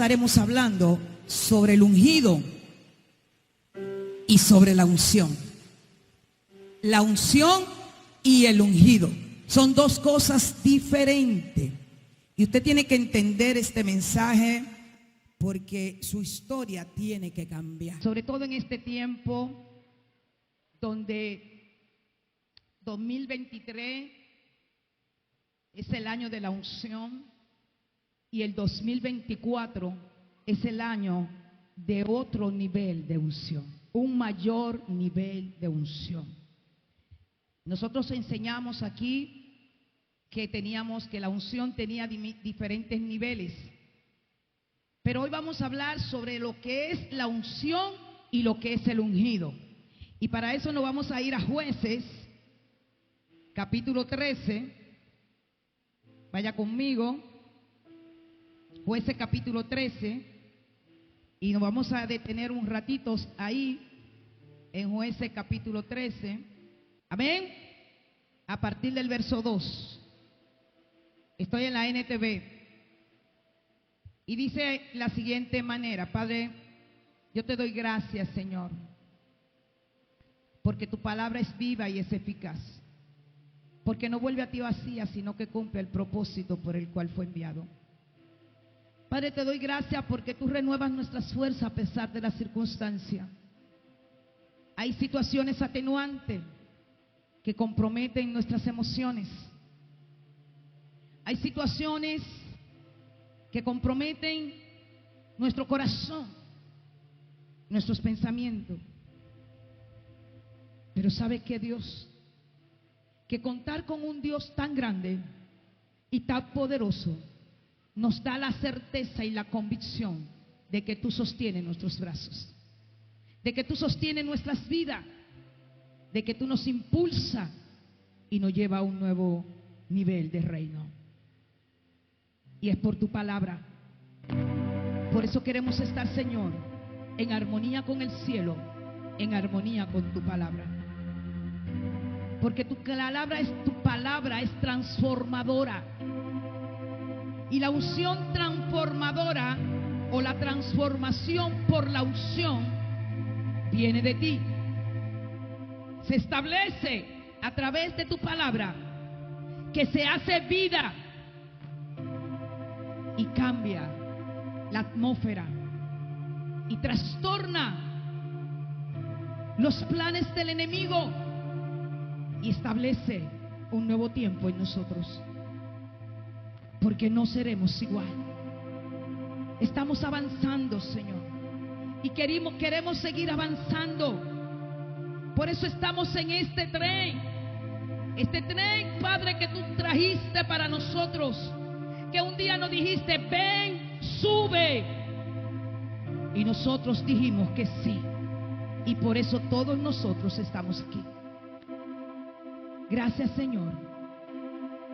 estaremos hablando sobre el ungido y sobre la unción. La unción y el ungido son dos cosas diferentes. Y usted tiene que entender este mensaje porque su historia tiene que cambiar. Sobre todo en este tiempo donde 2023 es el año de la unción y el 2024 es el año de otro nivel de unción, un mayor nivel de unción. Nosotros enseñamos aquí que la unción tenía diferentes niveles, pero hoy vamos a hablar sobre lo que es la unción y lo que es el ungido. Y para eso nos vamos a ir a Jueces, capítulo 13. Vaya conmigo, Jueces capítulo 13, y nos vamos a detener un ratito ahí, en Jueces capítulo 13, amén, a partir del verso 2, estoy en la NTV, y dice la siguiente manera: Padre, yo te doy gracias, Señor, porque tu palabra es viva y es eficaz, porque no vuelve a ti vacía, sino que cumple el propósito por el cual fue enviado. Padre, te doy gracias porque tú renuevas nuestras fuerzas a pesar de la circunstancia. Hay situaciones atenuantes que comprometen nuestras emociones. Hay situaciones que comprometen nuestro corazón, nuestros pensamientos. Pero ¿sabe qué, Dios? Que contar con un Dios tan grande y tan poderoso nos da la certeza y la convicción de que tú sostienes nuestros brazos, de que tú sostienes nuestras vidas, de que tú nos impulsa y nos lleva a un nuevo nivel de reino. Y es por tu palabra. Por eso queremos estar, Señor, en armonía con el cielo, en armonía con tu palabra. Porque tu palabra es transformadora. Y la unción transformadora, o la transformación por la unción, viene de ti. Se establece a través de tu palabra, que se hace vida y cambia la atmósfera y trastorna los planes del enemigo y establece un nuevo tiempo en nosotros, porque no seremos igual. Estamos avanzando, Señor, y queremos seguir avanzando. Por eso estamos en este tren, Padre, que tú trajiste para nosotros, que un día nos dijiste: ven, sube, y nosotros dijimos que sí, y por eso todos nosotros estamos aquí. Gracias, Señor,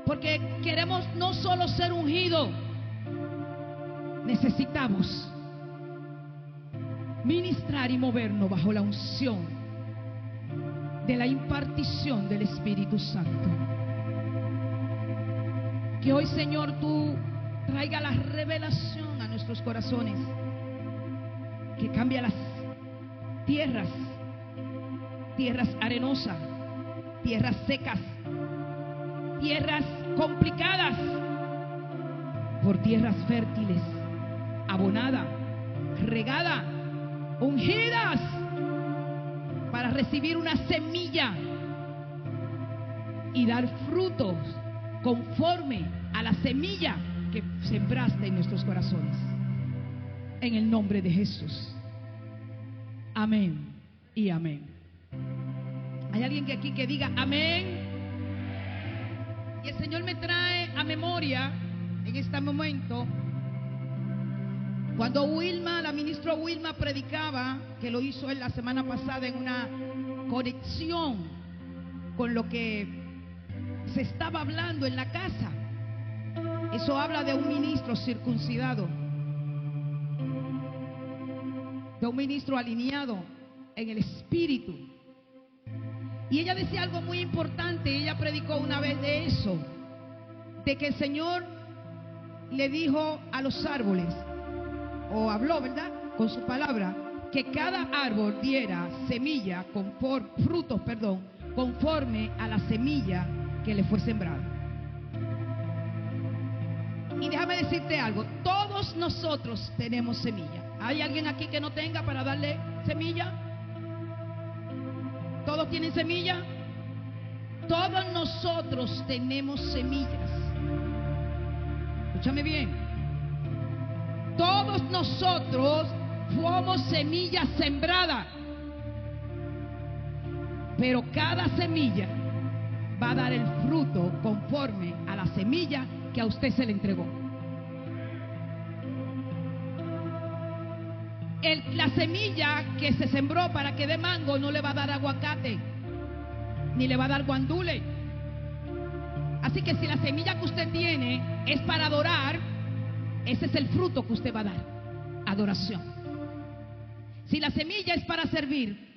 porque queremos no solo ser ungidos, necesitamos ministrar y movernos bajo la unción de la impartición del Espíritu Santo. Que hoy, Señor, tú traiga la revelación a nuestros corazones, que cambie las tierras arenosas, tierras secas, tierras complicadas, por tierras fértiles, abonadas, regadas, ungidas, para recibir una semilla y dar frutos conforme a la semilla que sembraste en nuestros corazones. En el nombre de Jesús. Amén y amén. ¿Hay alguien aquí que diga amén? Y el Señor me trae a memoria en este momento cuando la ministra Wilma predicaba, que lo hizo él la semana pasada en una conexión con lo que se estaba hablando en la casa. Eso habla de un ministro circuncidado, de un ministro alineado en el espíritu. Y ella decía algo muy importante. Ella predicó una vez de eso, de que el Señor le dijo a los árboles, o habló, ¿verdad? Con su palabra, que cada árbol diera semilla, frutos, conforme a la semilla que le fue sembrada. Y déjame decirte algo, todos nosotros tenemos semilla. ¿Hay alguien aquí que no tenga para darle semilla? ¿Todos tienen semilla? Todos nosotros tenemos semillas. Escúchame bien. Todos nosotros fuimos semillas sembradas. Pero cada semilla va a dar el fruto conforme a la semilla que a usted se le entregó. La semilla que se sembró para que dé mango no le va a dar aguacate, ni le va a dar guandule. Así que si la semilla que usted tiene es para adorar, ese es el fruto que usted va a dar: adoración. Si la semilla es para servir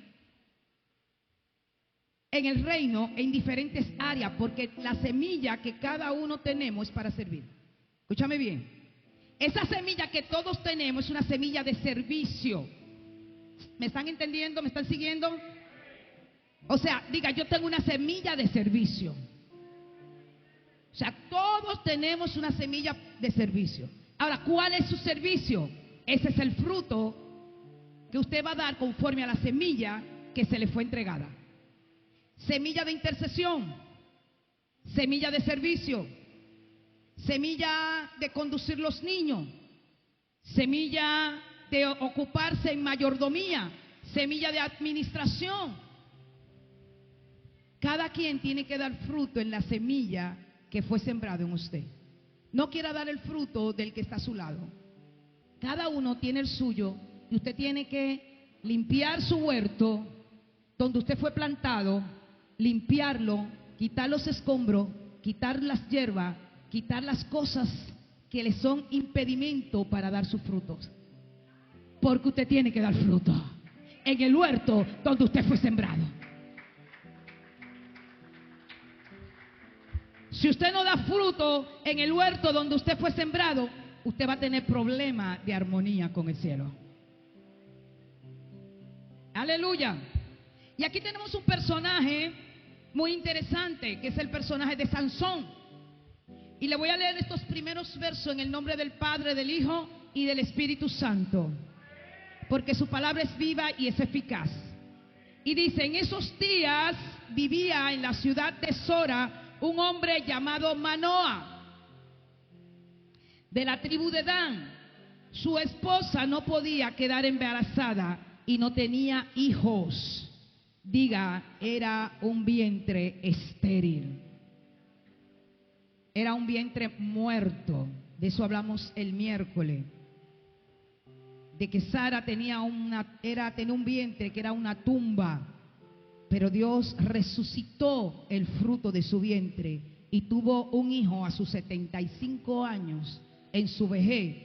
en el reino, en diferentes áreas, porque la semilla que cada uno tenemos es para servir. Escúchame bien. Esa semilla que todos tenemos es una semilla de servicio. ¿Me están entendiendo? ¿Me están siguiendo? O sea, diga, yo tengo una semilla de servicio. O sea, todos tenemos una semilla de servicio. Ahora, ¿cuál es su servicio? Ese es el fruto que usted va a dar conforme a la semilla que se le fue entregada. Semilla de intercesión, semilla de servicio, semilla de conducir los niños, semilla de ocuparse en mayordomía, semilla de administración. Cada quien tiene que dar fruto en la semilla que fue sembrado en usted. No quiera dar el fruto del que está a su lado. Cada uno tiene el suyo y usted tiene que limpiar su huerto donde usted fue plantado, limpiarlo, quitar los escombros, quitar las hierbas, quitar las cosas que le son impedimento para dar sus frutos. Porque usted tiene que dar fruto en el huerto donde usted fue sembrado. Si usted no da fruto en el huerto donde usted fue sembrado, usted va a tener problemas de armonía con el cielo. Aleluya. Y aquí tenemos un personaje muy interesante, que es el personaje de Sansón. Y le voy a leer estos primeros versos en el nombre del Padre, del Hijo y del Espíritu Santo, porque su palabra es viva y es eficaz. Y dice: en esos días vivía en la ciudad de Sora un hombre llamado Manoa, de la tribu de Dan. Su esposa no podía quedar embarazada y no tenía hijos. Diga, era un vientre estéril. Era un vientre muerto. De eso hablamos el miércoles. De que Sara tenía un vientre que era una tumba. Pero Dios resucitó el fruto de su vientre y tuvo un hijo a sus 75 años en su vejez,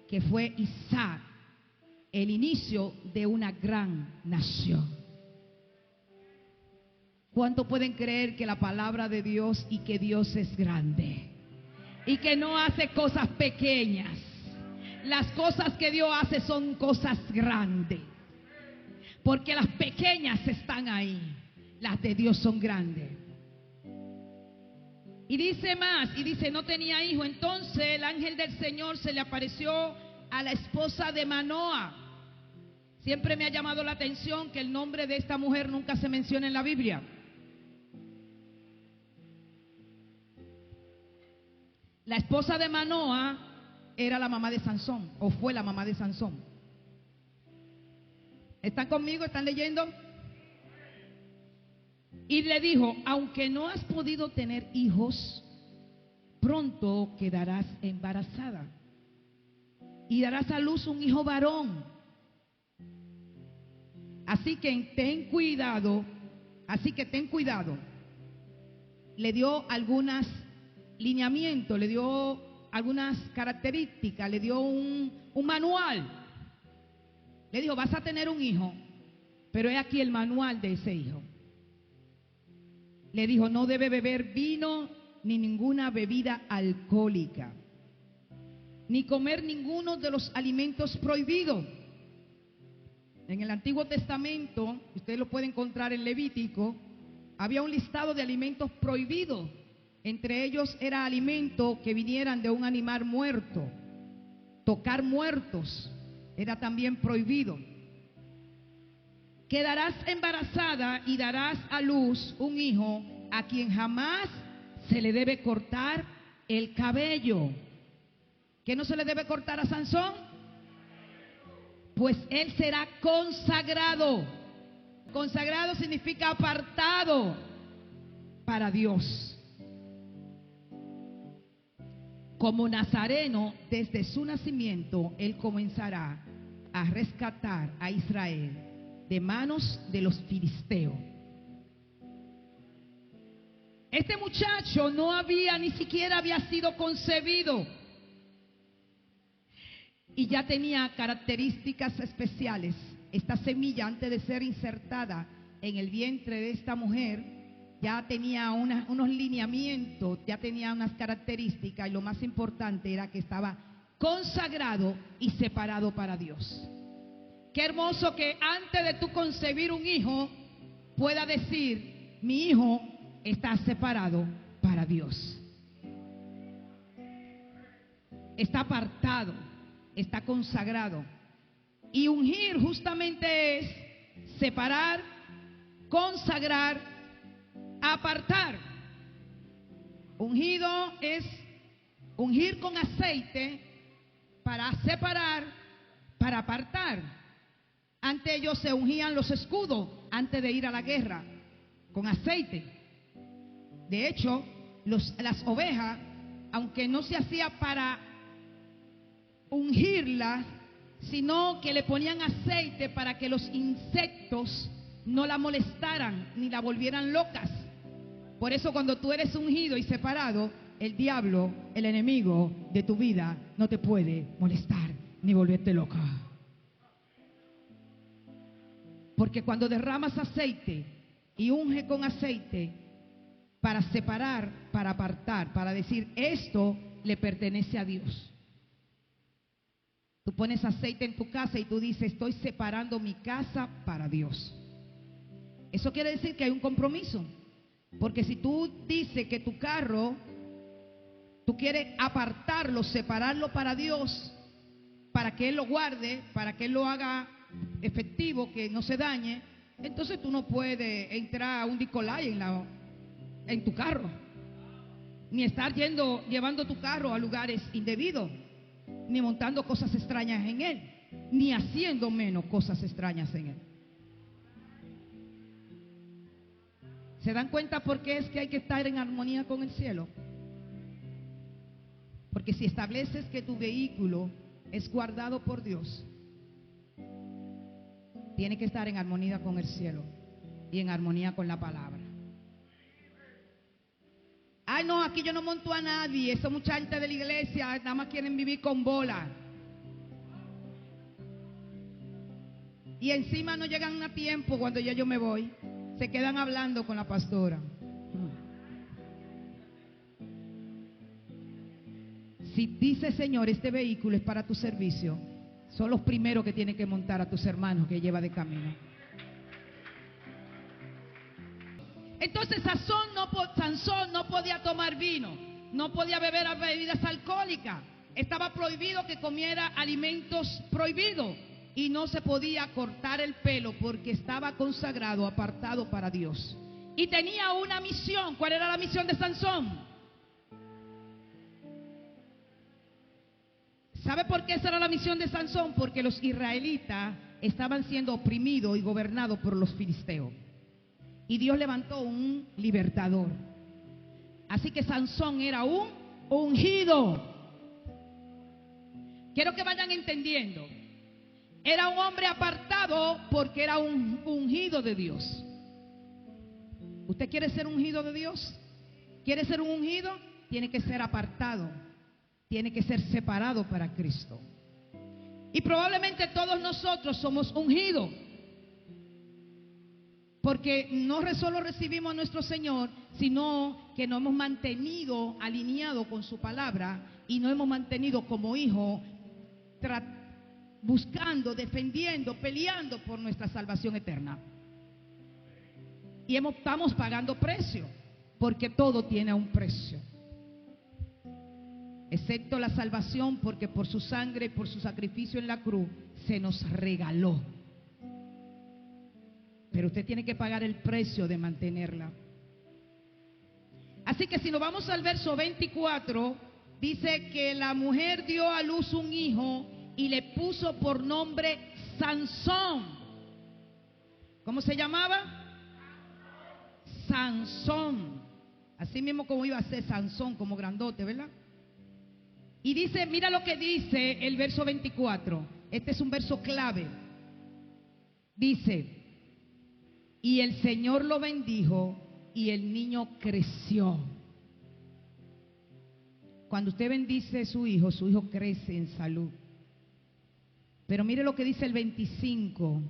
que fue Isaac, el inicio de una gran nación. ¿Cuánto pueden creer que la palabra de Dios y que Dios es grande y que no hace cosas pequeñas? Las cosas que Dios hace son cosas grandes, porque las pequeñas están ahí, las de Dios son grandes. Y dice más, y dice: no tenía hijo. Entonces el ángel del Señor se le apareció a la esposa de Manoa. Siempre me ha llamado la atención que el nombre de esta mujer nunca se menciona en la Biblia. La esposa de Manoa era la mamá de Sansón, o fue la mamá de Sansón. ¿Están conmigo? ¿Están leyendo? Y le dijo: aunque no has podido tener hijos, pronto quedarás embarazada y darás a luz un hijo varón. Así que ten cuidado. Le dio algunos lineamientos, le dio algunas características, le dio un manual. Le dijo: vas a tener un hijo, pero he aquí el manual de ese hijo. Le dijo: no debe beber vino ni ninguna bebida alcohólica. ni comer ninguno de los alimentos prohibidos. En el Antiguo Testamento, ustedes lo pueden encontrar en Levítico, había un listado de alimentos prohibidos. Entre ellos era alimentos que vinieran de un animal muerto. Tocar muertos era también prohibido. Quedarás embarazada y darás a luz un hijo a quien jamás se le debe cortar el cabello. ¿Qué no se le debe cortar a Sansón? Pues él será consagrado. Consagrado significa apartado para Dios. Como nazareno, desde su nacimiento, él comenzará a rescatar a Israel de manos de los filisteos. Este muchacho ni siquiera había sido concebido, y ya tenía características especiales. Esta semilla, antes de ser insertada en el vientre de esta mujer, ya tenía unos lineamientos, ya tenía unas características, y lo más importante era que estaba consagrado y separado para Dios. Qué hermoso que antes de tú concebir un hijo pueda decir: mi hijo está separado para Dios, está apartado, está consagrado. Y ungir justamente es separar, consagrar, apartar. Ungido es ungir con aceite para separar, para apartar. Antes ellos se ungían los escudos antes de ir a la guerra con aceite. De hecho, las ovejas, aunque no se hacía para ungirlas, sino que le ponían aceite para que los insectos no la molestaran ni la volvieran locas. Por eso cuando tú eres ungido y separado, el diablo, el enemigo de tu vida, no te puede molestar ni volverte loca. Porque cuando derramas aceite y unge con aceite para separar, para apartar, para decir: esto le pertenece a Dios. Tú pones aceite en tu casa y tú dices: estoy separando mi casa para Dios. Eso quiere decir que hay un compromiso. Porque si tú dices que tu carro, tú quieres apartarlo, separarlo para Dios, para que Él lo guarde, para que Él lo haga efectivo, que no se dañe, entonces tú no puedes entrar a un Nicolai en tu carro, ni estar llevando tu carro a lugares indebidos, ni montando cosas extrañas en él, ni haciendo menos cosas extrañas en él. ¿Se dan cuenta por qué es que hay que estar en armonía con el cielo? Porque si estableces que tu vehículo es guardado por Dios, tiene que estar en armonía con el cielo y en armonía con la palabra. Ay, no, aquí yo no monto a nadie. Esos muchachos de la iglesia nada más quieren vivir con bola. Y encima no llegan a tiempo cuando ya yo me voy. Se quedan hablando con la pastora. Si dice: Señor, este vehículo es para tu servicio, son los primeros que tienen que montar a tus hermanos que lleva de camino. Entonces Sansón no podía tomar vino, no podía beber bebidas alcohólicas, estaba prohibido que comiera alimentos prohibidos, y no se podía cortar el pelo porque estaba consagrado, apartado para Dios. Y tenía una misión. ¿Cuál era la misión de Sansón? ¿Sabe por qué esa era la misión de Sansón? Porque los israelitas estaban siendo oprimidos y gobernados por los filisteos. Y Dios levantó un libertador. Así que Sansón era un ungido. Quiero que vayan entendiendo. Era un hombre apartado porque era un ungido de Dios. ¿Usted quiere ser ungido de Dios? ¿Quiere ser un ungido? Tiene que ser apartado. Tiene que ser separado para Cristo. Y probablemente todos nosotros somos ungidos, porque no solo recibimos a nuestro Señor, sino que nos hemos mantenido alineados con su palabra y nos hemos mantenido como hijos buscando, defendiendo, peleando por nuestra salvación eterna. Y estamos pagando precio, porque todo tiene un precio, excepto la salvación, porque por su sangre y por su sacrificio en la cruz se nos regaló. Pero usted tiene que pagar el precio de mantenerla. Así que si nos vamos al verso 24, dice que la mujer dio a luz un hijo y le puso por nombre Sansón. ¿Cómo se llamaba? Sansón. Así mismo como iba a ser Sansón, como grandote, ¿verdad? Y dice, mira lo que dice el verso 24. Este es un verso clave. Dice: y el Señor lo bendijo y el niño creció. Cuando usted bendice a su hijo crece en salud. Pero mire lo que dice el 25.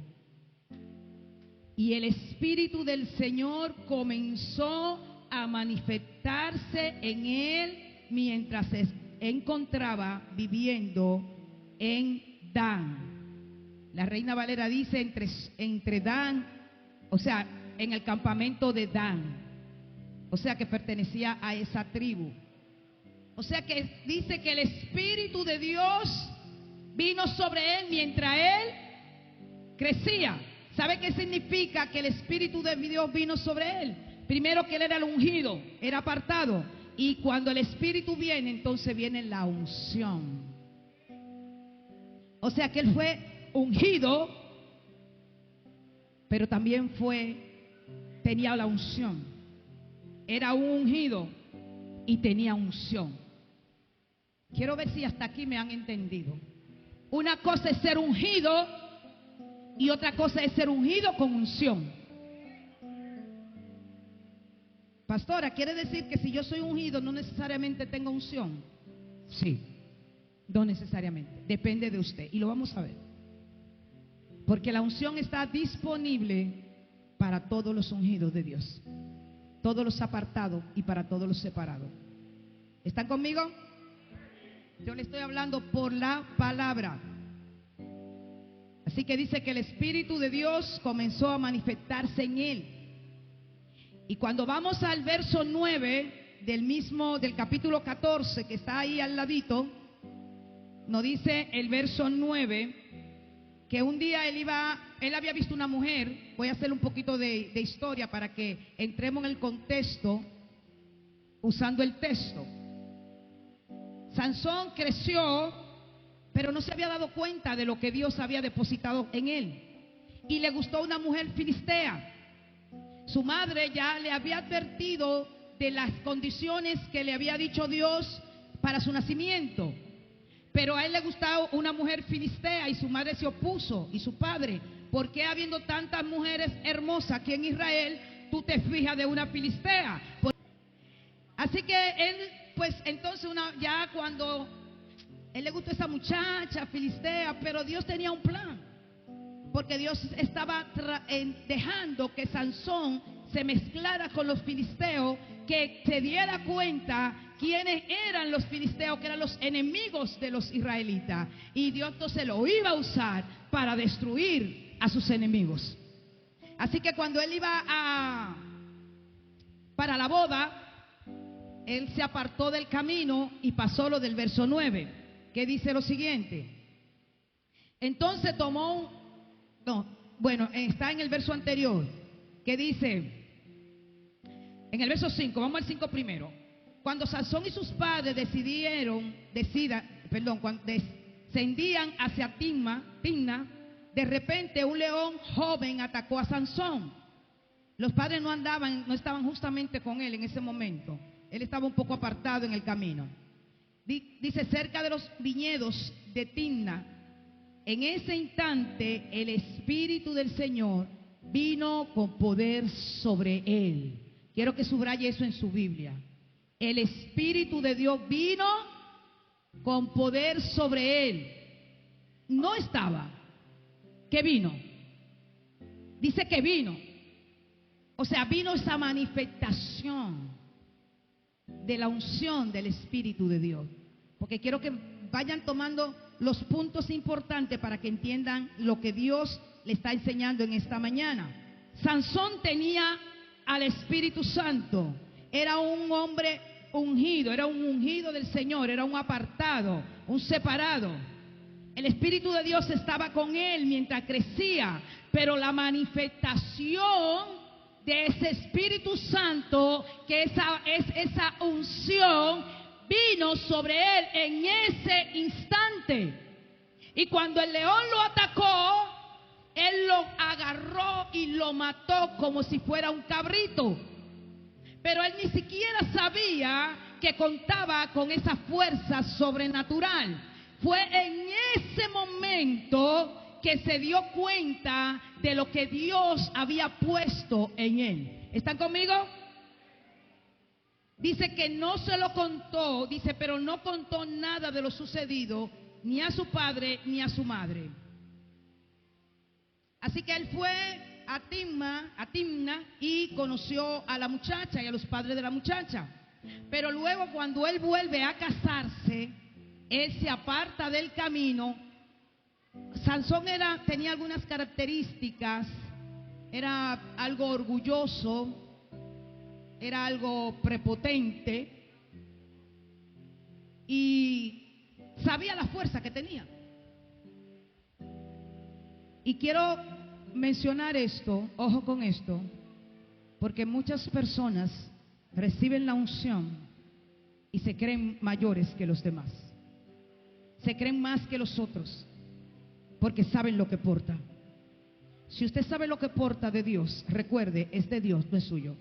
Y el Espíritu del Señor comenzó a manifestarse en él mientras se encontraba viviendo en Dan. La Reina Valera dice entre Dan, o sea, en el campamento de Dan, o sea que pertenecía a esa tribu. O sea que dice que el Espíritu de Dios vino sobre él mientras él crecía. ¿Sabe qué significa que el Espíritu de Dios vino sobre él? Primero, que él era el ungido, era apartado. Y cuando el Espíritu viene, entonces viene la unción. O sea que él fue ungido, pero también tenía la unción. Era un ungido y tenía unción. Quiero ver si hasta aquí me han entendido. Una cosa es ser ungido y otra cosa es ser ungido con unción. Pastora, ¿quiere decir que si yo soy ungido no necesariamente tengo unción? Sí, no necesariamente, depende de usted, y lo vamos a ver. Porque la unción está disponible para todos los ungidos de Dios, todos los apartados y para todos los separados. ¿Están conmigo? Yo le estoy hablando por la palabra. Así que dice que el Espíritu de Dios comenzó a manifestarse en él. Y cuando vamos al verso 9 del capítulo 14, que está ahí al ladito, nos dice el verso 9 que un día él había visto una mujer. Voy a hacer un poquito de historia para que entremos en el contexto usando el texto. Sansón creció, pero no se había dado cuenta de lo que Dios había depositado en él. Y le gustó una mujer filistea. Su madre ya le había advertido de las condiciones que le había dicho Dios para su nacimiento. Pero a él le gustaba una mujer filistea y su madre se opuso. Y su padre: ¿por qué habiendo tantas mujeres hermosas aquí en Israel, tú te fijas de una filistea? Así que él, pues entonces ya cuando él le gustó esa muchacha filistea, pero Dios tenía un plan. Porque Dios estaba dejando que Sansón se mezclara con los filisteos, que se diera cuenta quiénes eran los filisteos, que eran los enemigos de los israelitas. Y Dios entonces lo iba a usar para destruir a sus enemigos. Así que cuando él iba para la boda, él se apartó del camino y pasó lo del verso 9, que dice lo siguiente. Entonces está en el verso anterior, que dice, en el verso 5, vamos al 5 primero. Cuando Sansón y sus padres cuando descendían hacia Timna, de repente un león joven atacó a Sansón. Los padres no estaban justamente con él en ese momento. Él estaba un poco apartado en el camino. Dice, cerca de los viñedos de Timna. En ese instante el Espíritu del Señor vino con poder sobre él. Quiero que subraye eso en su Biblia. El Espíritu de Dios vino con poder sobre él. No estaba. ¿Qué vino? Dice que vino. O sea, vino esa manifestación de la unción del Espíritu de Dios. porque quiero que vayan tomando los puntos importantes para que entiendan lo que Dios le está enseñando en esta mañana. Sansón tenía al Espíritu Santo, era un hombre ungido, era un ungido del Señor, era un apartado, un separado. El Espíritu de Dios estaba con él mientras crecía, pero la manifestación de ese Espíritu Santo, que esa unción, vino sobre él en ese instante. Y cuando el león lo atacó, él lo agarró y lo mató como si fuera un cabrito. Pero él ni siquiera sabía que contaba con esa fuerza sobrenatural. Fue en ese momento que se dio cuenta de lo que Dios había puesto en él. ¿Están conmigo? Dice que no se lo contó, dice, pero no contó nada de lo sucedido ni a su padre ni a su madre. Así que él fue a Timna y conoció a la muchacha y a los padres de la muchacha. Pero luego, cuando él vuelve a casarse, él se aparta del camino. Sansón tenía algunas características, era algo orgulloso, era algo prepotente y sabía la fuerza que tenía. Y quiero mencionar esto, ojo con esto, porque muchas personas reciben la unción y se creen mayores que los demás, se creen más que los otros, porque saben lo que porta. Si usted sabe lo que porta de Dios, recuerde, es de Dios, no es suyo.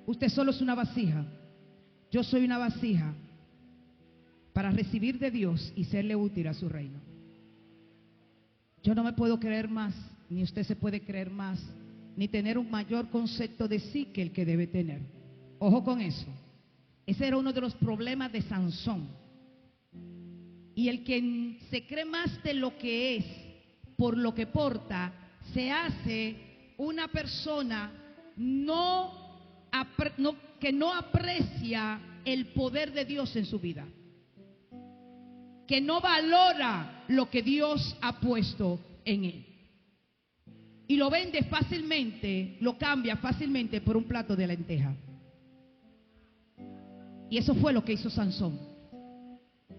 Usted solo es una vasija. Yo soy una vasija para recibir de Dios y serle útil a su reino. Yo no me puedo creer más, ni usted se puede creer más, ni tener un mayor concepto de sí que el que debe tener. Ojo con eso. Ese era uno de los problemas de Sansón. Y el que se cree más de lo que es, por lo que porta, se hace una persona que no aprecia el poder de Dios en su vida, que no valora lo que Dios ha puesto en él, y lo vende fácilmente, lo cambia fácilmente por un plato de lenteja. Y eso fue lo que hizo Sansón.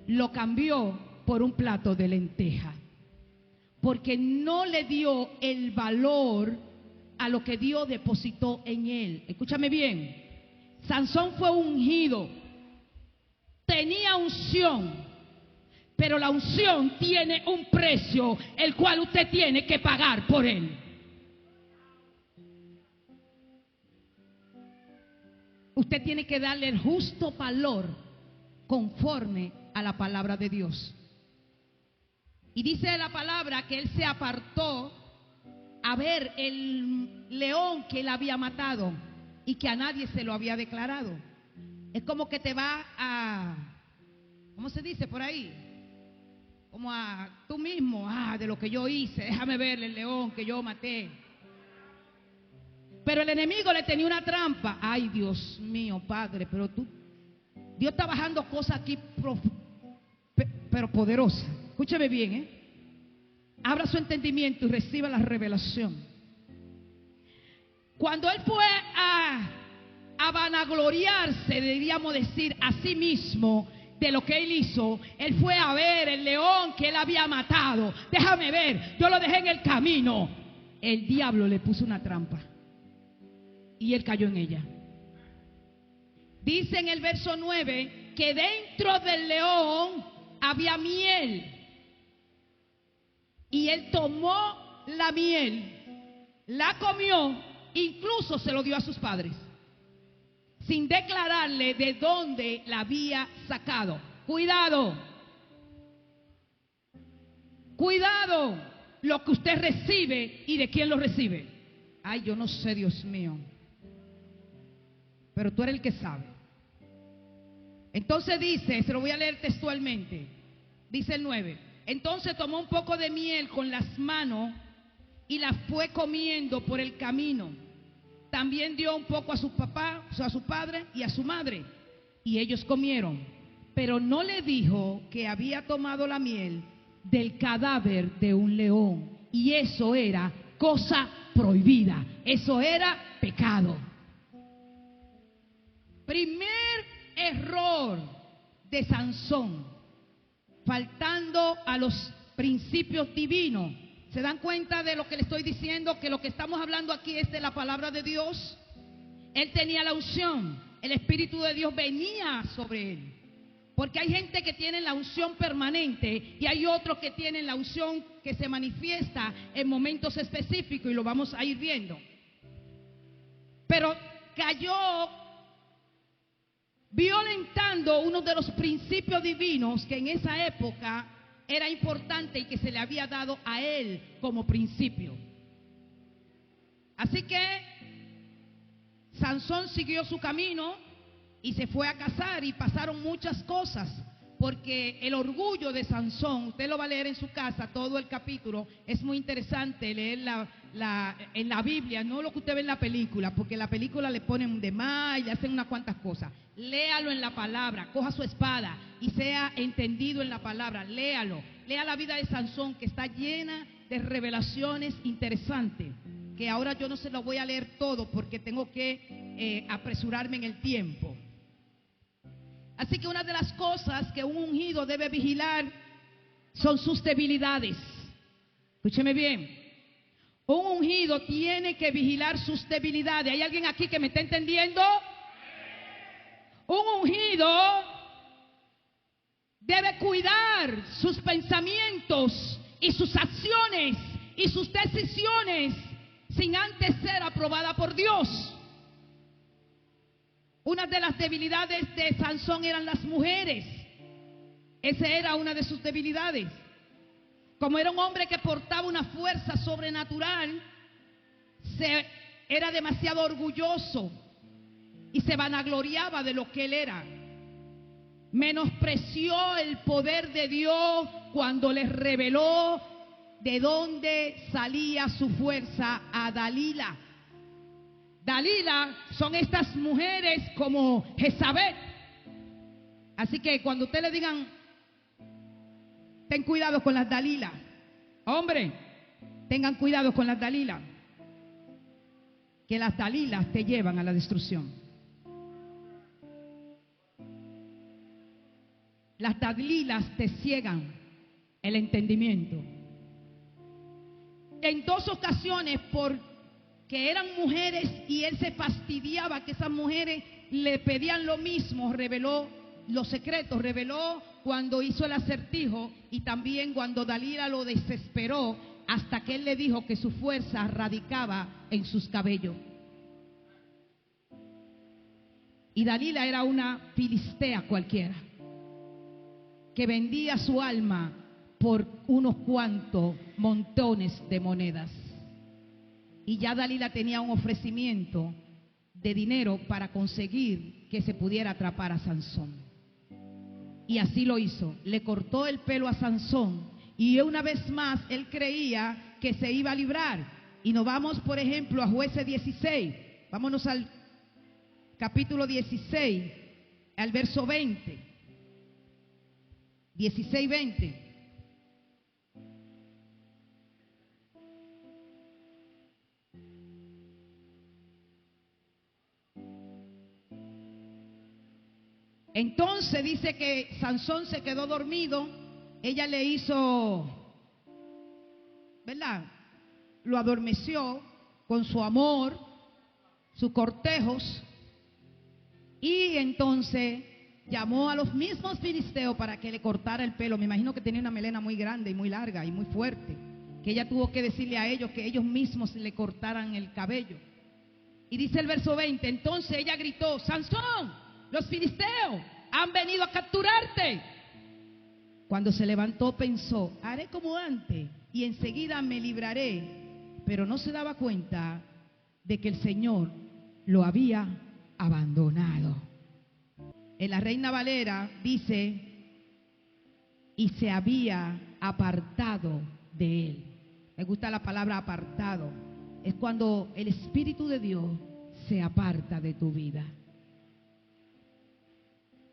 Lo cambió por un plato de lenteja, porque no le dio el valor a lo que Dios depositó en él. Escúchame bien, Sansón fue ungido, tenía unción, pero la unción tiene un precio, el cual usted tiene que pagar por él. Usted tiene que darle el justo valor conforme a la palabra de Dios. Y dice la palabra que él se apartó a ver el león que él había matado y que a nadie se lo había declarado. Es como que te va a, ¿cómo se dice por ahí? Como a tú mismo, de lo que yo hice, déjame ver el león que yo maté. Pero el enemigo le tenía una trampa. Ay, Dios mío, Padre, pero Dios está bajando cosas aquí, pero poderosas. Escúcheme bien, abra su entendimiento y reciba la revelación. Cuando él fue a vanagloriarse, deberíamos decir a sí mismo, de lo que él hizo, él fue a ver el león que él había matado. Déjame ver, yo lo dejé en el camino. El diablo le puso una trampa y él cayó en ella. Dice en el verso 9 que dentro del león había miel, y él tomó la miel, la comió, incluso se lo dio a sus padres, sin declararle de dónde la había sacado. Cuidado, cuidado lo que usted recibe y de quién lo recibe. Ay, yo no sé, Dios mío, pero tú eres el que sabe. Entonces dice, se lo voy a leer textualmente, dice el 9: entonces tomó un poco de miel con las manos y la fue comiendo por el camino. También dio un poco a su papá, o sea, a su padre y a su madre, y ellos comieron. pero no le dijo que había tomado la miel del cadáver de un león. Y eso era cosa prohibida. Eso era pecado. Primer error de Sansón, faltando a los principios divinos. ¿Se dan cuenta de lo que le estoy diciendo? Que lo que estamos hablando aquí es de la palabra de Dios. Él tenía la unción, el Espíritu de Dios venía sobre él. Porque hay gente que tiene la unción permanente y hay otros que tienen la unción que se manifiesta en momentos específicos, y lo vamos a ir viendo. Pero cayó violentando uno de los principios divinos que en esa época era importante y que se le había dado a él como principio. Así que Sansón siguió su camino y se fue a casar, y pasaron muchas cosas, porque el orgullo de Sansón, usted lo va a leer en su casa, todo el capítulo. Es muy interesante leer en la Biblia, no lo que usted ve en la película, porque en la película le ponen de más y le hacen unas cuantas cosas. Léalo en la palabra, coja su espada y sea entendido en la palabra, léalo. Lea la vida de Sansón, que está llena de revelaciones interesantes, que ahora yo no se lo voy a leer todo porque tengo que apresurarme en el tiempo. Así que una de las cosas que un ungido debe vigilar son sus debilidades. Escúcheme bien. Un ungido tiene que vigilar sus debilidades. ¿Hay alguien aquí que me está entendiendo? Un ungido debe cuidar sus pensamientos y sus acciones y sus decisiones sin antes ser aprobada por Dios. Una de las debilidades de Sansón eran las mujeres. Esa era una de sus debilidades. Como era un hombre que portaba una fuerza sobrenatural, era demasiado orgulloso y se vanagloriaba de lo que él era. Menospreció el poder de Dios cuando les reveló de dónde salía su fuerza a Dalila. Dalila son estas mujeres como Jezabel. Así que cuando usted le digan, ten cuidado con las Dalila, hombre, tengan cuidado con las Dalila, que las Dalilas te llevan a la destrucción. Las Dalilas te ciegan el entendimiento. En 2 ocasiones, porque eran mujeres y él se fastidiaba que esas mujeres le pedían lo mismo, reveló los secretos, reveló cuando hizo el acertijo, y también cuando Dalila lo desesperó, hasta que él le dijo que su fuerza radicaba en sus cabellos. Y Dalila era una filistea cualquiera, que vendía su alma por unos cuantos montones de monedas. Y ya Dalila tenía un ofrecimiento de dinero para conseguir que se pudiera atrapar a Sansón. Y así lo hizo. Le cortó el pelo a Sansón, y una vez más él creía que se iba a librar. Y nos vamos, por ejemplo, a Jueces 16. Vámonos al capítulo 16, al verso 20. 16, 20. Entonces dice que Sansón se quedó dormido. Ella le hizo, ¿verdad? Lo adormeció con su amor, sus cortejos. Y entonces llamó a los mismos filisteos para que le cortara el pelo. Me imagino que tenía una melena muy grande y muy larga y muy fuerte, que ella tuvo que decirle a ellos que ellos mismos le cortaran el cabello. Y dice el verso 20, entonces ella gritó, Sansón, los filisteos han venido a capturarte. Cuando se levantó pensó, haré como antes y enseguida me libraré. Pero no se daba cuenta de que el Señor lo había abandonado. En la Reina Valera dice, y se había apartado de él. Me gusta la palabra apartado. Es cuando el Espíritu de Dios se aparta de tu vida.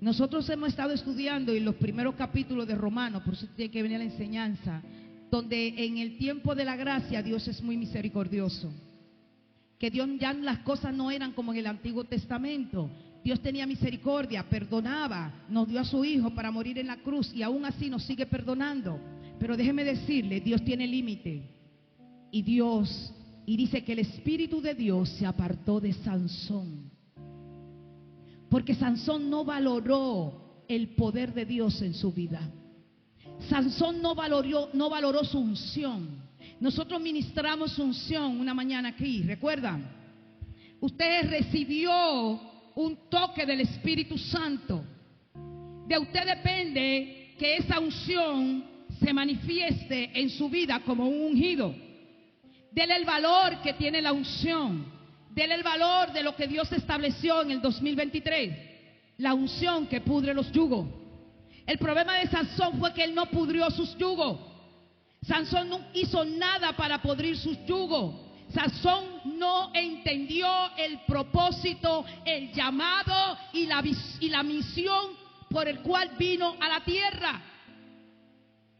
Nosotros hemos estado estudiando en los primeros capítulos de Romanos, por eso tiene que venir la enseñanza, donde en el tiempo de la gracia Dios es muy misericordioso. Que Dios ya las cosas no eran como en el Antiguo Testamento. Dios tenía misericordia, perdonaba, nos dio a su Hijo para morir en la cruz y aún así nos sigue perdonando. Pero déjeme decirle, Dios tiene límite. Y dice que el Espíritu de Dios se apartó de Sansón. Porque Sansón no valoró el poder de Dios en su vida. Sansón no valoró su unción. Nosotros ministramos unción una mañana aquí, ¿recuerdan? Usted recibió un toque del Espíritu Santo. De usted depende que esa unción se manifieste en su vida como un ungido. Dele el valor que tiene la unción. Dele el valor de lo que Dios estableció en el 2023. La unción que pudre los yugos. El problema de Sansón fue que él no pudrió sus yugos. Sansón no hizo nada para pudrir sus yugos. Sansón no entendió el propósito, el llamado y la misión por el cual vino a la tierra.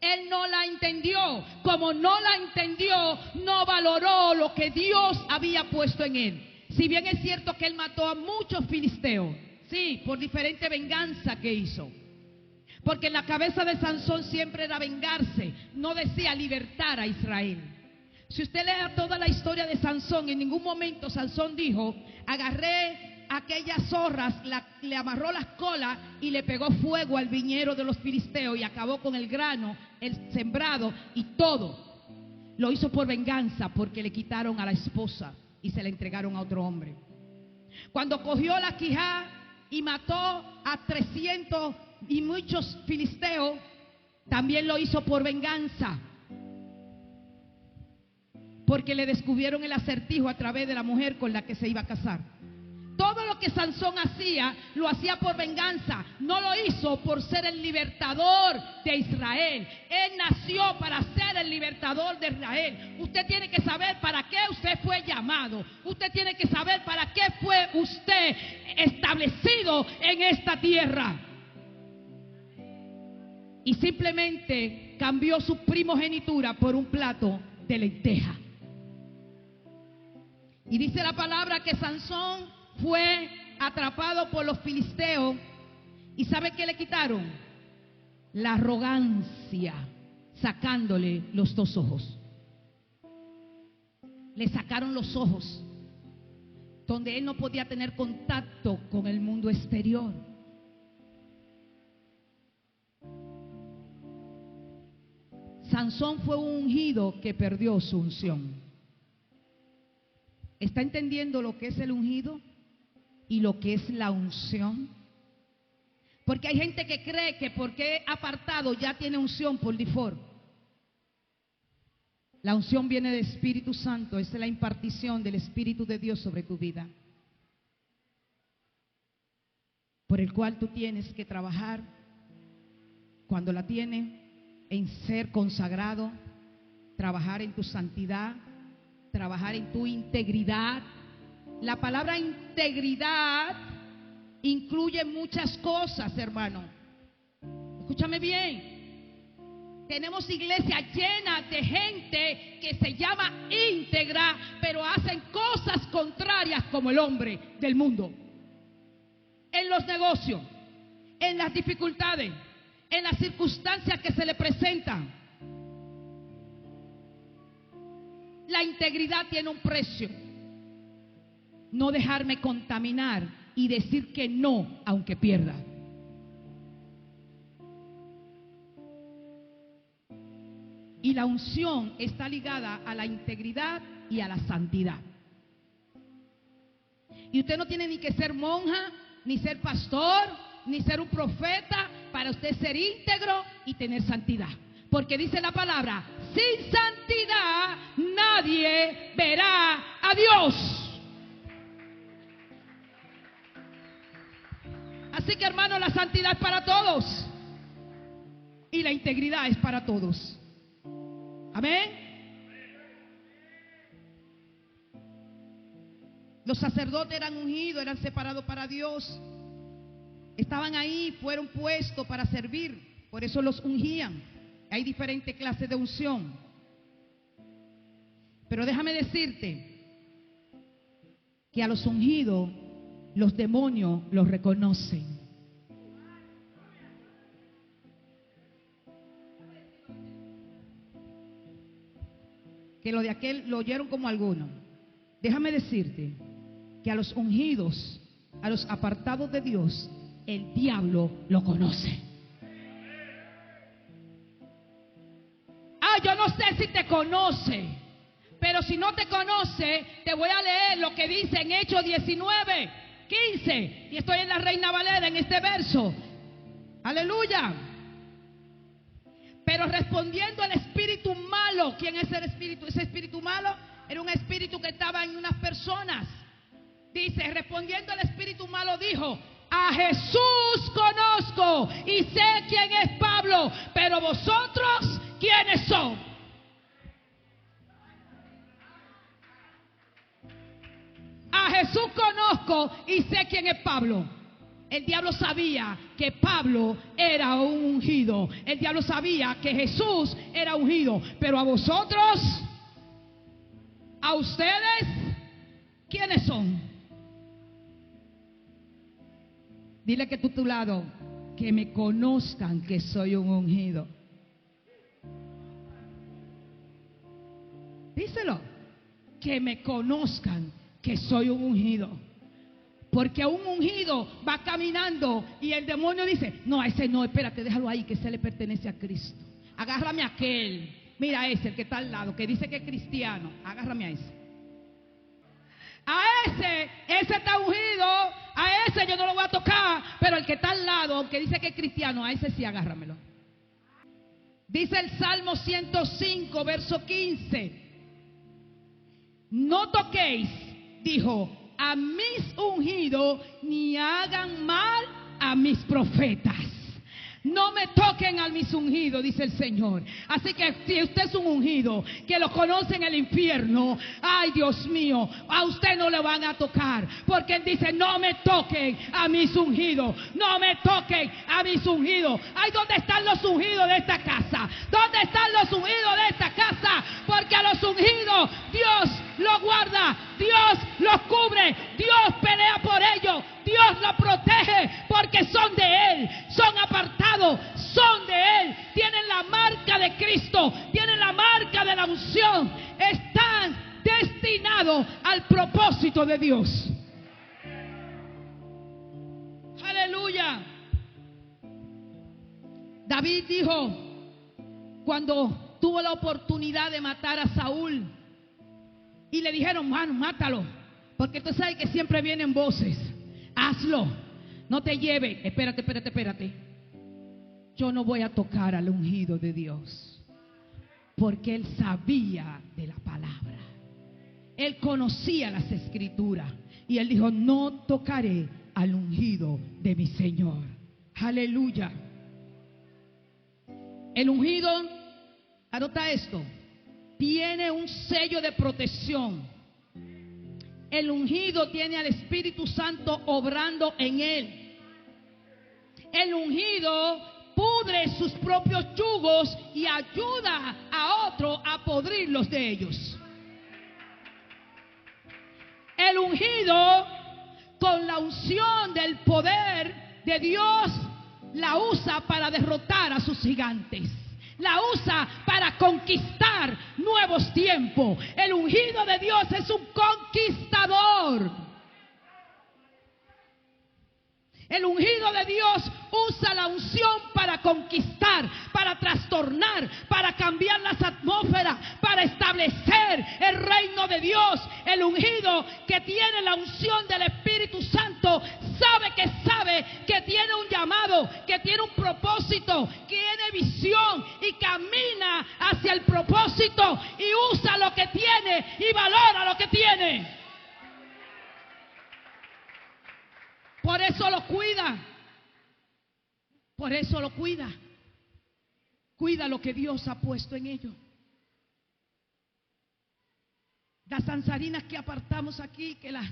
Él no la entendió. Como no la entendió, no valoró lo que Dios había puesto en él. Si bien es cierto que él mató a muchos filisteos, sí, por diferente venganza que hizo. Porque en la cabeza de Sansón siempre era vengarse, no decía libertar a Israel. Si usted lee toda la historia de Sansón, en ningún momento Sansón dijo: agarré aquellas zorras, le amarró las colas y le pegó fuego al viñero de los filisteos y acabó con el grano, el sembrado y todo. Lo hizo por venganza, porque le quitaron a la esposa y se la entregaron a otro hombre. Cuando cogió la quijada y mató a 300 y muchos filisteos, también lo hizo por venganza, porque le descubrieron el acertijo a través de la mujer con la que se iba a casar. Todo lo que Sansón hacía, lo hacía por venganza. No lo hizo por ser el libertador de Israel. Él nació para ser el libertador de Israel. Usted tiene que saber para qué usted fue llamado. Usted tiene que saber para qué fue usted establecido en esta tierra. Y simplemente cambió su primogenitura por un plato de lenteja. Y dice la palabra que Sansón fue atrapado por los filisteos. ¿Y sabe qué le quitaron? La arrogancia, sacándole los 2 ojos. Le sacaron los ojos, donde él no podía tener contacto con el mundo exterior. Sansón fue un ungido que perdió su unción. ¿Está entendiendo lo que es el ungido y lo que es la unción? Porque hay gente que cree que porque apartado ya tiene unción por default. La unción viene del Espíritu Santo, es la impartición del Espíritu de Dios sobre tu vida, por el cual tú tienes que trabajar cuando la tienes en ser consagrado, trabajar en tu santidad, trabajar en tu integridad. La palabra integridad incluye muchas cosas, hermano. Escúchame bien. Tenemos iglesias llenas de gente que se llama íntegra, pero hacen cosas contrarias como el hombre del mundo. En los negocios, en las dificultades, en las circunstancias que se le presentan. La integridad tiene un precio. No dejarme contaminar y decir que no, aunque pierda. Y la unción está ligada a la integridad y a la santidad. Y usted no tiene ni que ser monja, ni ser pastor, ni ser un profeta para usted ser íntegro y tener santidad. Porque dice la palabra: sin santidad nadie verá a Dios. Así que, hermano, la santidad es para todos y la integridad es para todos. Amén. Los sacerdotes eran ungidos, eran separados para Dios. estaban ahí, fueron puestos para servir, por eso los ungían. Hay diferentes clases de unción. Pero déjame decirte que a los ungidos los demonios los reconocen. Que lo de aquel lo oyeron como algunos. Déjame decirte que a los ungidos, a los apartados de Dios, el diablo lo conoce. Yo no sé si te conoce, pero si no te conoce, te voy a leer lo que dice en Hechos 19:15, y estoy en la Reina Valera en este verso. Aleluya. Pero respondiendo el espíritu malo, ¿quién es el espíritu? Ese espíritu malo era un espíritu que estaba en unas personas. Dice, respondiendo el espíritu malo dijo: a Jesús conozco y sé quién es Pablo, pero vosotros, ¿quiénes son? A Jesús conozco y sé quién es Pablo. El diablo sabía que Pablo era un ungido. El diablo sabía que Jesús era ungido. Pero a vosotros, a ustedes, ¿quiénes son? Dile que tú a tu lado, que me conozcan que soy un ungido. Díselo, que me conozcan que soy un ungido. Porque un ungido va caminando y el demonio dice: no, a ese no, espérate, déjalo ahí, que ese le pertenece a Cristo. Agárrame a aquel, mira ese, el que está al lado, que dice que es cristiano. Agárrame a ese. A ese está ungido, a ese yo no lo voy a tocar, pero el que está al lado, aunque dice que es cristiano, a ese sí agárramelo. Dice el Salmo 105, verso 15: no toquéis, dijo, a mis ungidos, ni hagan mal a mis profetas. No me toquen a mis ungidos, dice el Señor. Así que si usted es un ungido que lo conoce en el infierno, ay Dios mío, a usted no le van a tocar, porque Él dice: no me toquen a mis ungidos, no me toquen a mis ungidos. Ay, ¿dónde están los ungidos de esta casa? ¿Dónde están los ungidos de esta casa? Porque a los ungidos Dios los guarda, Dios los cubre, Dios pelea por ellos, Dios los protege, porque son de Él, son apartados, son de Él, tienen la marca de Cristo, tienen la marca de la unción, están destinados al propósito de Dios. Aleluya. David dijo, cuando tuvo la oportunidad de matar a Saúl, y le dijeron: mano, mátalo, porque tú sabes que siempre vienen voces. Hazlo, no te lleves. Espérate. Yo no voy a tocar al ungido de Dios, porque él sabía de la palabra. Él conocía las escrituras. Y él dijo: no tocaré al ungido de mi Señor. Aleluya. El ungido, anota esto, tiene un sello de protección. El ungido tiene al Espíritu Santo obrando en él. El ungido pudre sus propios yugos y ayuda a otro a podrirlos de ellos. El ungido, con la unción del poder de Dios, la usa para derrotar a sus gigantes. La usa para conquistar nuevos tiempos. El ungido de Dios es un conquistador. El ungido de Dios usa la unción para conquistar, para trastornar, para cambiar las atmósferas, para establecer el reino de Dios. El ungido que tiene la unción del Espíritu Santo sabe que tiene un llamado, que tiene un propósito, que tiene visión y camina hacia el propósito y usa lo que tiene y valora lo que tiene. Por eso lo cuida. Por eso lo cuida. Cuida lo que Dios ha puesto en ellos. Las danzarinas que apartamos aquí, que las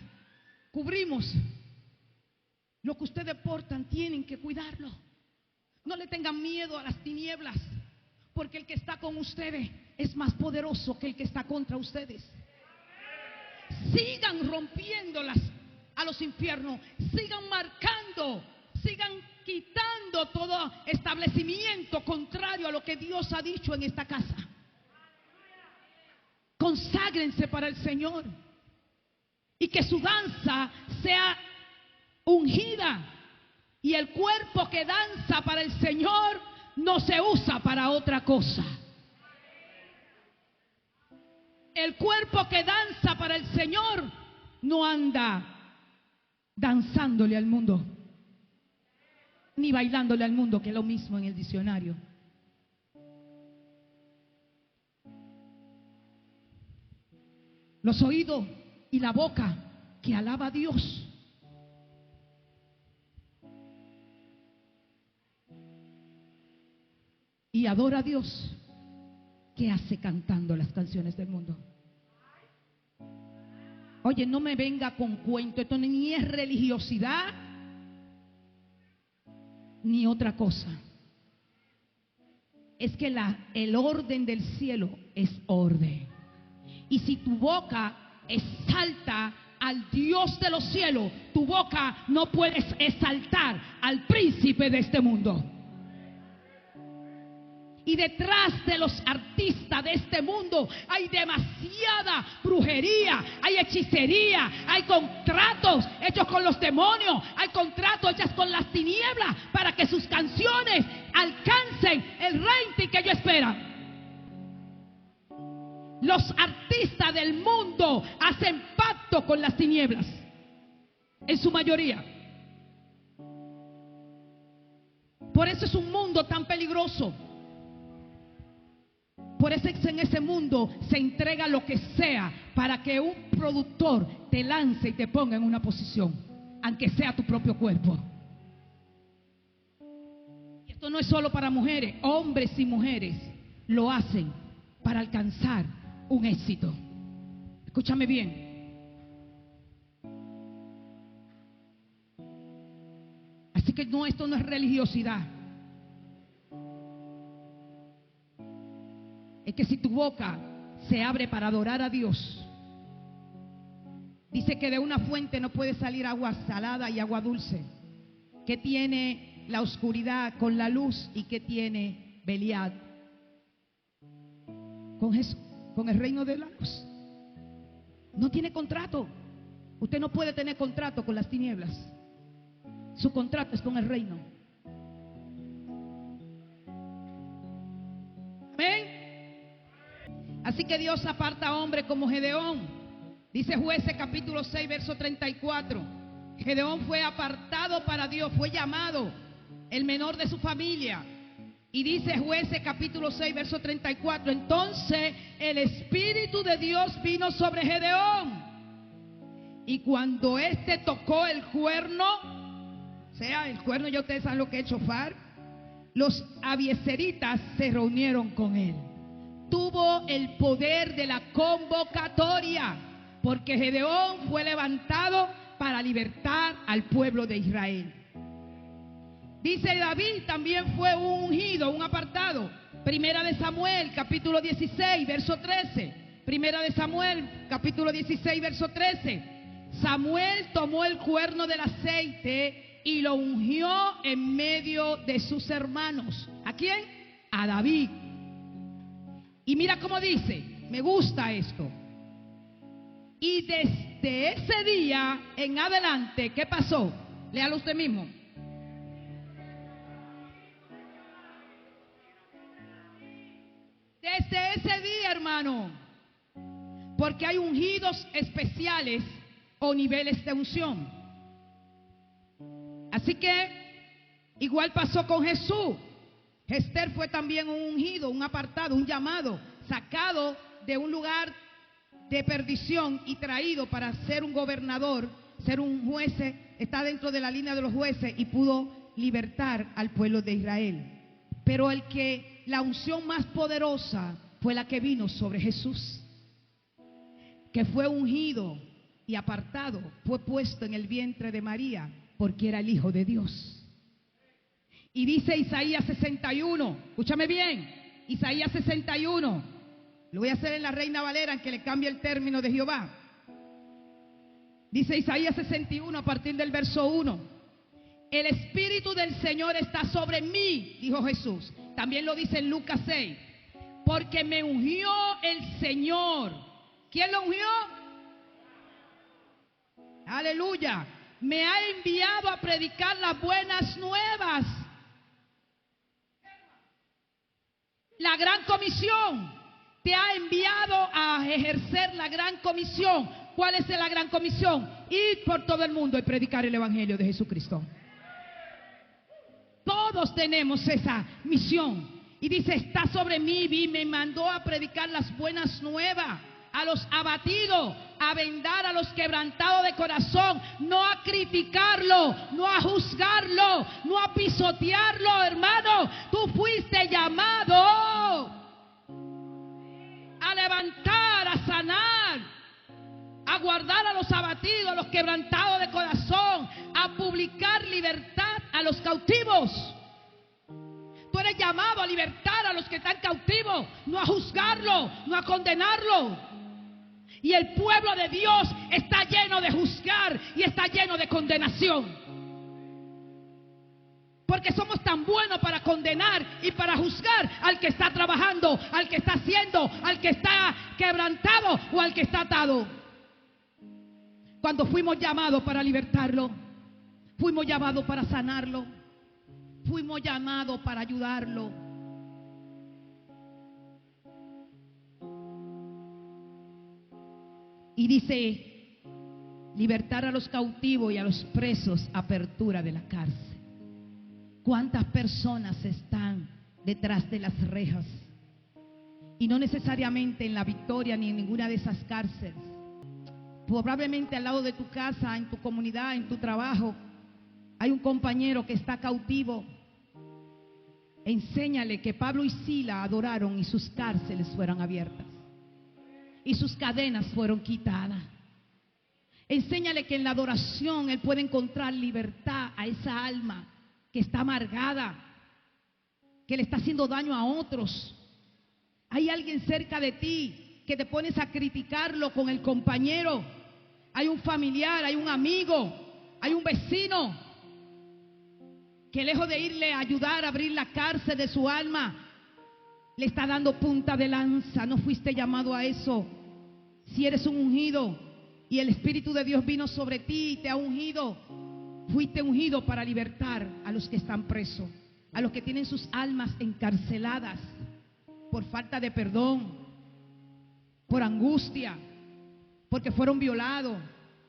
cubrimos, Lo que ustedes portan tienen que cuidarlo. No le tengan miedo a las tinieblas, porque el que está con ustedes es más poderoso que el que está contra ustedes. Sigan rompiéndolas a los infiernos, sigan marcando, sigan quitando todo establecimiento contrario a lo que Dios ha dicho en esta casa. Conságrense para el Señor y que su danza sea ungida, y el cuerpo que danza para el Señor no se usa para otra cosa. El cuerpo que danza para el Señor no anda danzándole al mundo, ni bailándole al mundo, que es lo mismo en el diccionario. Los oídos y la boca que alaba a Dios. Y adora a Dios, que hace cantando las canciones del mundo. Oye, no me venga con cuento, esto ni es religiosidad ni otra cosa. Es que el orden del cielo es orden. Y si tu boca exalta al Dios de los cielos, tu boca no puedes exaltar al príncipe de este mundo. Y detrás de los artistas de este mundo hay demasiada brujería, hay hechicería, hay contratos hechos con los demonios, hay contratos hechos con las tinieblas para que sus canciones alcancen el rating que ellos esperan. Los artistas del mundo hacen pacto con las tinieblas, en su mayoría. Por eso es un mundo tan peligroso. Por eso en ese mundo se entrega lo que sea para que un productor te lance y te ponga en una posición, aunque sea tu propio cuerpo. Y esto no es solo para mujeres, hombres y mujeres lo hacen para alcanzar un éxito. Escúchame bien. Así que no, esto no es religiosidad. Es que si tu boca se abre para adorar a Dios, dice que de una fuente no puede salir agua salada y agua dulce. ¿Qué tiene la oscuridad con la luz y qué tiene Belial con Jesús, con el reino de la luz? No tiene contrato. Usted no puede tener contrato con las tinieblas. Su contrato es con el reino. Amén. Así que Dios aparta a hombres como Gedeón. Dice Jueces capítulo 6 verso 34. Gedeón fue apartado para Dios, fue llamado el menor de su familia. Y dice Jueces capítulo 6 verso 34. Entonces el Espíritu de Dios vino sobre Gedeón. Y cuando éste tocó el cuerno, o sea, el cuerno, ya ustedes saben lo que es shofar, los abiezeritas se reunieron con él. Tuvo el poder de la convocatoria, porque Gedeón fue levantado para libertar al pueblo de Israel. Dice David también fue un ungido, un apartado. Primera de Samuel capítulo 16 verso 13. Primera de Samuel capítulo 16 verso 13. Samuel tomó el cuerno del aceite y lo ungió en medio de sus hermanos. ¿A quién? A David. Y mira cómo dice, me gusta esto. Y desde ese día en adelante, ¿qué pasó? Léalo usted mismo. Desde ese día, hermano, porque hay ungidos especiales o niveles de unción. Así que igual pasó con Jesús. Esther fue también un ungido, un apartado, un llamado, sacado de un lugar de perdición y traído para ser un gobernador, ser un juez. Está dentro de la línea de los jueces y pudo libertar al pueblo de Israel. Pero la unción más poderosa fue la que vino sobre Jesús, que fue ungido y apartado, fue puesto en el vientre de María porque era el Hijo de Dios. Y dice Isaías 61, escúchame bien, Isaías 61, lo voy a hacer en la Reina Valera, en que le cambie el término de Jehová. Dice Isaías 61 a partir del verso 1. El Espíritu del Señor está sobre mí, dijo Jesús. También lo dice en Lucas 6. Porque me ungió el Señor. ¿Quién lo ungió? Aleluya. Me ha enviado a predicar las buenas nuevas. La gran comisión. Te ha enviado a ejercer la gran comisión. ¿Cuál es la gran comisión? Ir por todo el mundo y predicar el Evangelio de Jesucristo. Todos tenemos esa misión. Y dice, está sobre mí y me mandó a predicar las buenas nuevas a los abatidos, a vendar a los quebrantados de corazón, no a criticarlo, no a juzgarlo, no a pisotearlo, hermano. Tú fuiste llamado a levantar, a sanar, a guardar a los abatidos, a los quebrantados de corazón, a publicar libertad a los cautivos. Tú eres llamado a libertar a los que están cautivos, no a juzgarlo, no a condenarlo. Y el pueblo de Dios está lleno de juzgar y está lleno de condenación. Porque somos tan buenos para condenar y para juzgar al que está trabajando, al que está haciendo, al que está quebrantado o al que está atado. Cuando fuimos llamados para libertarlo, fuimos llamados para sanarlo, fuimos llamados para ayudarlo. Y dice, libertar a los cautivos y a los presos, apertura de la cárcel. ¿Cuántas personas están detrás de las rejas? Y no necesariamente en La Victoria ni en ninguna de esas cárceles. Probablemente al lado de tu casa, en tu comunidad, en tu trabajo, hay un compañero que está cautivo. Enséñale que Pablo y Sila adoraron y sus cárceles fueron abiertas y sus cadenas fueron quitadas. Enséñale que en la adoración él puede encontrar libertad a esa alma que está amargada, que le está haciendo daño a otros. Hay alguien cerca de ti que te pones a criticarlo con el compañero. Hay un familiar, hay un amigo, hay un vecino que lejos de irle a ayudar a abrir la cárcel de su alma, le está dando punta de lanza. No fuiste llamado a eso. Si eres un ungido y el Espíritu de Dios vino sobre ti y te ha ungido, fuiste ungido para libertar a los que están presos, a los que tienen sus almas encarceladas por falta de perdón, por angustia, porque fueron violados,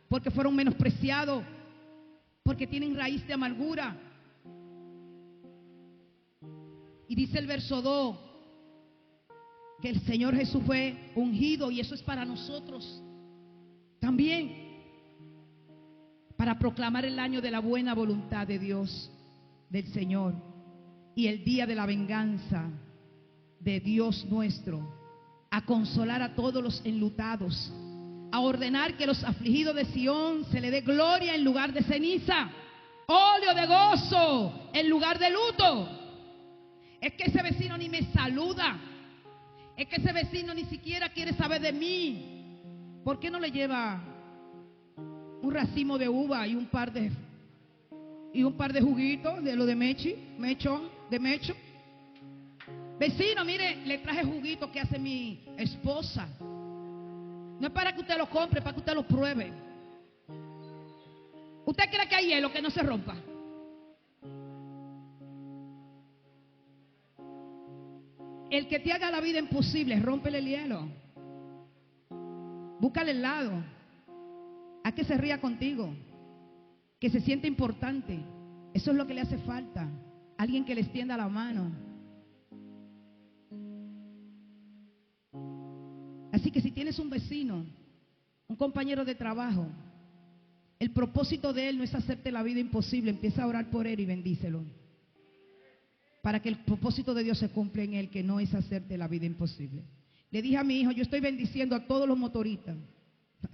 porque fueron menospreciados, porque tienen raíz de amargura. Y dice el verso 2 que el Señor Jesús fue ungido, y eso es para nosotros también, para proclamar el año de la buena voluntad de Dios, del Señor, y el día de la venganza de Dios nuestro, a consolar a todos los enlutados, a ordenar que los afligidos de Sión se le dé gloria en lugar de ceniza, óleo de gozo en lugar de luto. Es que ese vecino ni me saluda, es que ese vecino ni siquiera quiere saber de mí. ¿Por qué no le lleva un racimo de uva y un par de juguitos de lo de Mecho? Vecino, mire, le traje juguito que hace mi esposa. No es para que usted lo compre, es para que usted lo pruebe. ¿Usted cree que hay hielo que no se rompa? El que te haga la vida imposible, rómpele el hielo. Búscale el lado. A que se ría contigo, que se siente importante. Eso es lo que le hace falta. Alguien que le extienda la mano. Así que si tienes un vecino, un compañero de trabajo, el propósito de él no es hacerte la vida imposible. Empieza a orar por él y bendícelo, para que el propósito de Dios se cumpla en él, que no es hacerte la vida imposible. Le dije a mi hijo, yo estoy bendiciendo a todos los motoristas.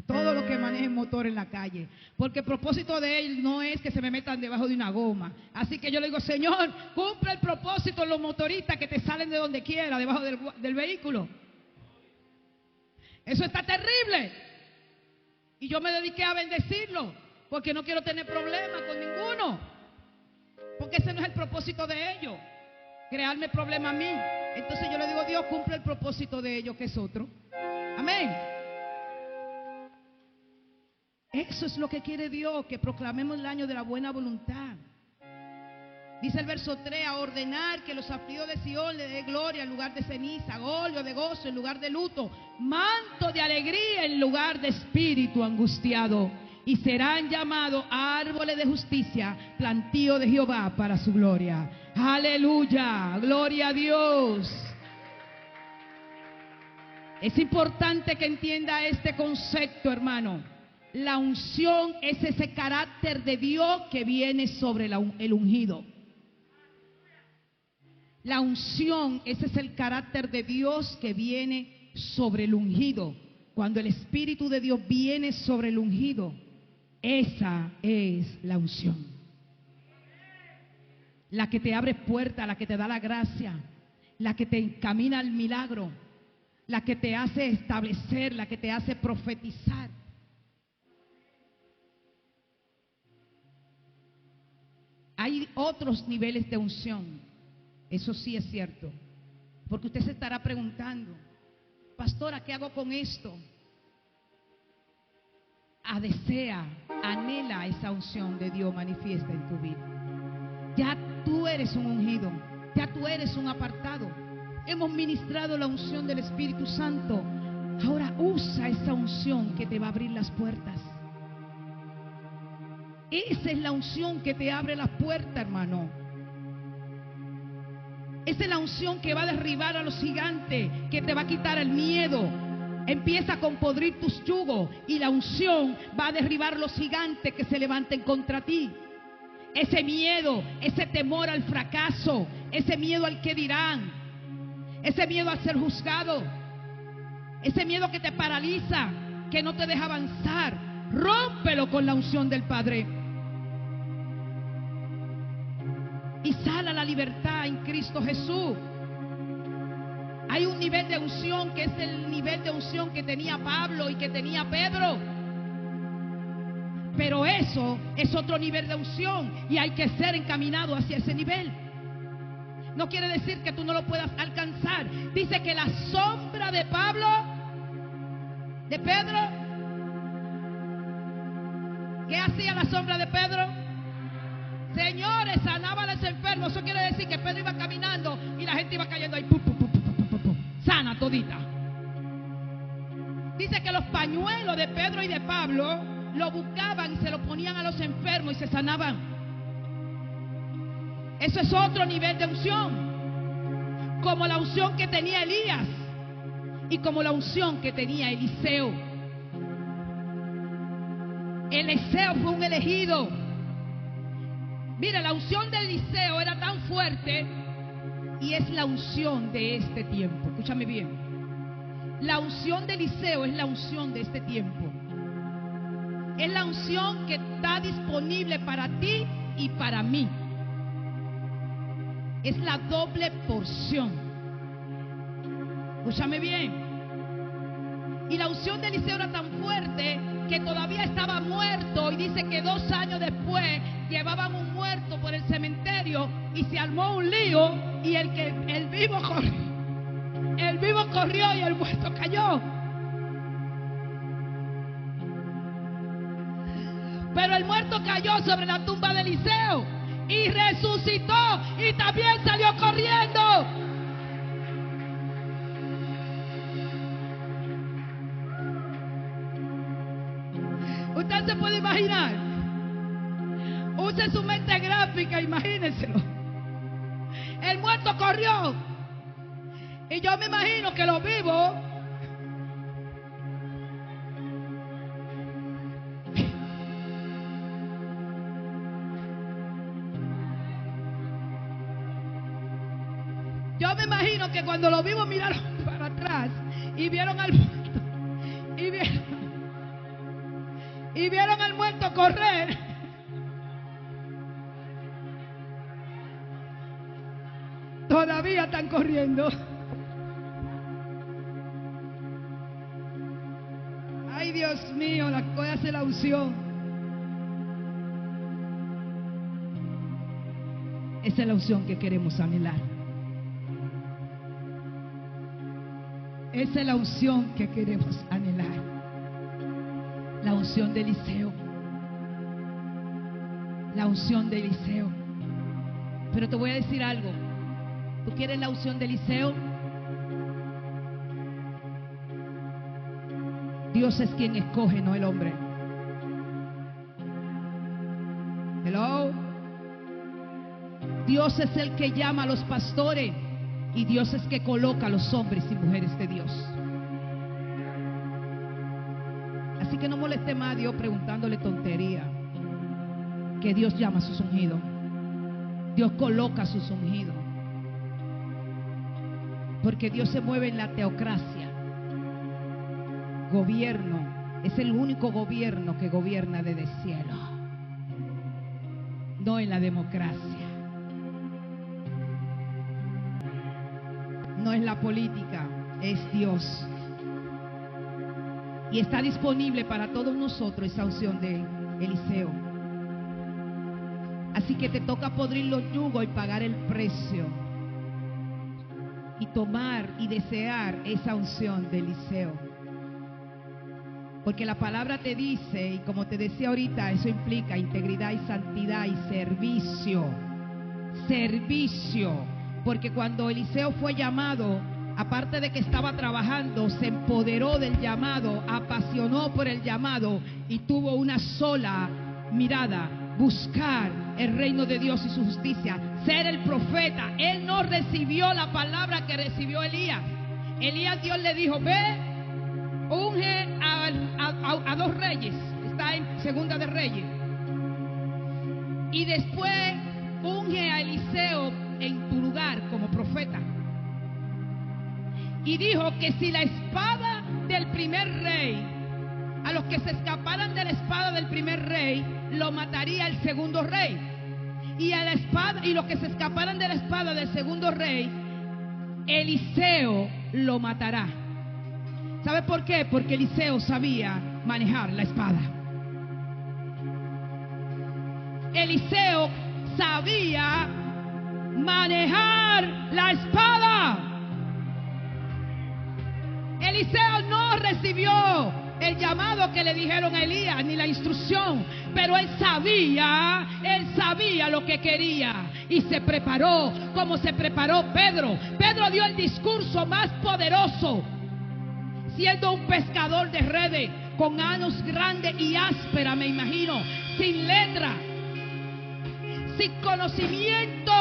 Todo lo que manejen motor en la calle, porque el propósito de él no es que se me metan debajo de una goma. Así que yo le digo, Señor, cumple el propósito de los motoristas que te salen de donde quiera, debajo del vehículo. Eso está terrible. Y yo me dediqué a bendecirlo, porque no quiero tener problemas con ninguno, porque ese no es el propósito de ellos, crearme problemas a mí. Entonces yo le digo, Dios, cumple el propósito de ellos, que es otro. Amén. Eso es lo que quiere Dios, que proclamemos el año de la buena voluntad. Dice el verso 3, a ordenar que los afligidos de Sion le dé gloria en lugar de ceniza, óleo de gozo en lugar de luto, manto de alegría en lugar de espíritu angustiado, y serán llamados árboles de justicia, plantío de Jehová para su gloria. Aleluya, gloria a Dios. Es importante que entienda este concepto, hermano. La unción es ese carácter de Dios que viene sobre el ungido. La unción, ese es el carácter de Dios que viene sobre el ungido. Cuando el Espíritu de Dios viene sobre el ungido, esa es la unción. La que te abre puertas, la que te da la gracia, la que te encamina al milagro, la que te hace establecer, la que te hace profetizar. Hay otros niveles de unción, eso sí es cierto, porque usted se estará preguntando, pastora, ¿qué hago con esto? Desea, anhela esa unción de Dios manifiesta en tu vida. Ya tú eres un ungido, ya tú eres un apartado. Hemos ministrado la unción del Espíritu Santo. Ahora usa esa unción que te va a abrir las puertas. Esa es la unción que te abre las puertas, hermano. Esa es la unción que va a derribar a los gigantes, que te va a quitar el miedo. Empieza con podrir tus yugos y la unción va a derribar los gigantes que se levanten contra ti. Ese miedo, ese temor al fracaso, ese miedo al que dirán, ese miedo a ser juzgado, ese miedo que te paraliza, que no te deja avanzar, rómpelo con la unción del Padre. Y sal a la libertad en Cristo Jesús. Hay un nivel de unción que es el nivel de unción que tenía Pablo y que tenía Pedro. Pero eso es otro nivel de unción y hay que ser encaminado hacia ese nivel. No quiere decir que tú no lo puedas alcanzar. Dice que la sombra de Pablo, de Pedro, ¿qué hacía la sombra de Pedro? Señores, sanaba a los enfermos. Eso quiere decir que Pedro iba caminando y la gente iba cayendo ahí. Sana todita. Dice que los pañuelos de Pedro y de Pablo lo buscaban y se lo ponían a los enfermos y se sanaban. Eso es otro nivel de unción, como la unción que tenía Elías y como la unción que tenía Eliseo. Eliseo fue un elegido. Mira, la unción de Eliseo era tan fuerte y es la unción de este tiempo. Escúchame bien. La unción de Eliseo es la unción de este tiempo. Es la unción que está disponible para ti y para mí. Es la doble porción. Escúchame bien. Y la unción de Eliseo era tan fuerte que todavía estaba muerto. Y dice que 2 años después llevaban un muerto por el cementerio y se armó un lío. Y el vivo corrió y el muerto cayó. Pero el muerto cayó sobre la tumba de Eliseo y resucitó y también salió corriendo. Usted se puede imaginar. Use su mente gráfica, imagínenselo. El muerto corrió y yo me imagino que los vivos que cuando los vivos miraron para atrás y vieron al muerto y vieron y vieron al muerto correr, todavía están corriendo. Ay, Dios mío, la cosa es la unción. Esa es la unción que queremos anhelar. Esa es la unción que queremos anhelar. La unción de Eliseo. La unción de Eliseo. Pero te voy a decir algo. ¿Tú quieres la unción de Eliseo? Dios es quien escoge, no el hombre. Hello. Dios es el que llama a los pastores y Dios es que coloca a los hombres y mujeres de Dios. Así que no moleste más a Dios preguntándole tontería. Que Dios llama a sus ungidos. Dios coloca a sus ungidos. Porque Dios se mueve en la teocracia. Gobierno. Es el único gobierno que gobierna desde el cielo. No en la democracia. No es la política. Es Dios. Y está disponible para todos nosotros esa unción de Eliseo. Así que te toca podrir los yugos y pagar el precio. Y tomar y desear esa unción de Eliseo. Porque la palabra te dice, y como te decía ahorita, eso implica integridad y santidad y servicio. Servicio. Porque cuando Eliseo fue llamado, aparte de que estaba trabajando, se empoderó del llamado, apasionó por el llamado y tuvo una sola mirada: buscar el reino de Dios y su justicia, ser el profeta. Él no recibió la palabra que recibió Elías. Elías, Dios le dijo: ve, unge a 2 reyes. Está en Segunda de Reyes. Y después unge a Eliseo en tu lugar como profeta. Y dijo que si la espada del primer rey, a los que se escaparan de la espada del primer rey, lo mataría el segundo rey. Y a la espada, y los que se escaparan de la espada del segundo rey, Eliseo lo matará. ¿Sabe por qué? Porque Eliseo sabía manejar la espada. Eliseo sabía manejar la espada. Eliseo no recibió el llamado que le dijeron a Elías, ni la instrucción, pero él sabía lo que quería y se preparó como se preparó Pedro. Pedro dio el discurso más poderoso, siendo un pescador de redes, con manos grandes y ásperas, me imagino, sin letra, sin conocimiento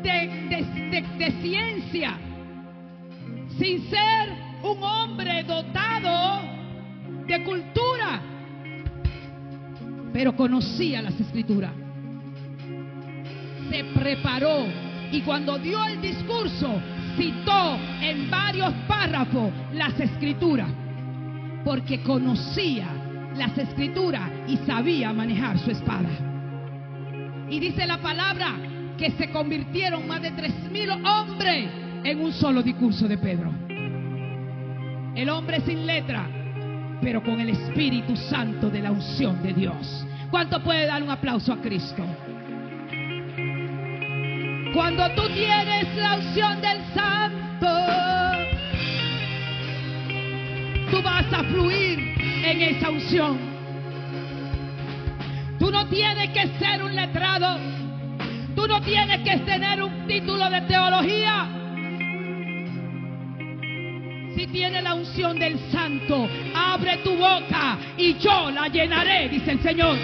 de ciencia, sin ser un hombre dotado de cultura, pero conocía las escrituras. Se preparó y cuando dio el discurso citó en varios párrafos las escrituras, porque conocía las escrituras y sabía manejar su espada. Y dice la palabra que se convirtieron más de 3,000 hombres en un solo discurso de Pedro. El hombre sin letra, pero con el Espíritu Santo de la unción de Dios. ¿Cuánto puede dar un aplauso a Cristo? Cuando tú tienes la unción del Santo, tú vas a fluir en esa unción. Tú no tienes que ser un letrado. Tú no tienes que tener un título de teología. Si tienes la unción del Santo, abre tu boca y yo la llenaré, dice el Señor.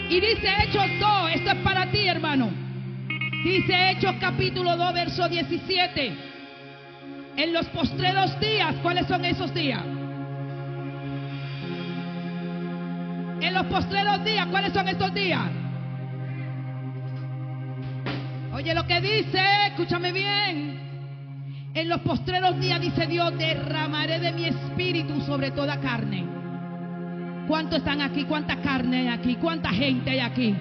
Y dice Hechos 2, esto es para ti, hermano. Dice Hechos capítulo 2, verso 17. En los postreros días, ¿cuáles son esos días? En los postreros días, ¿cuáles son estos días? Oye lo que dice, escúchame bien. En los postreros días, dice Dios, derramaré de mi espíritu sobre toda carne. ¿Cuántos están aquí? ¿Cuánta carne hay aquí? ¿Cuánta gente hay aquí?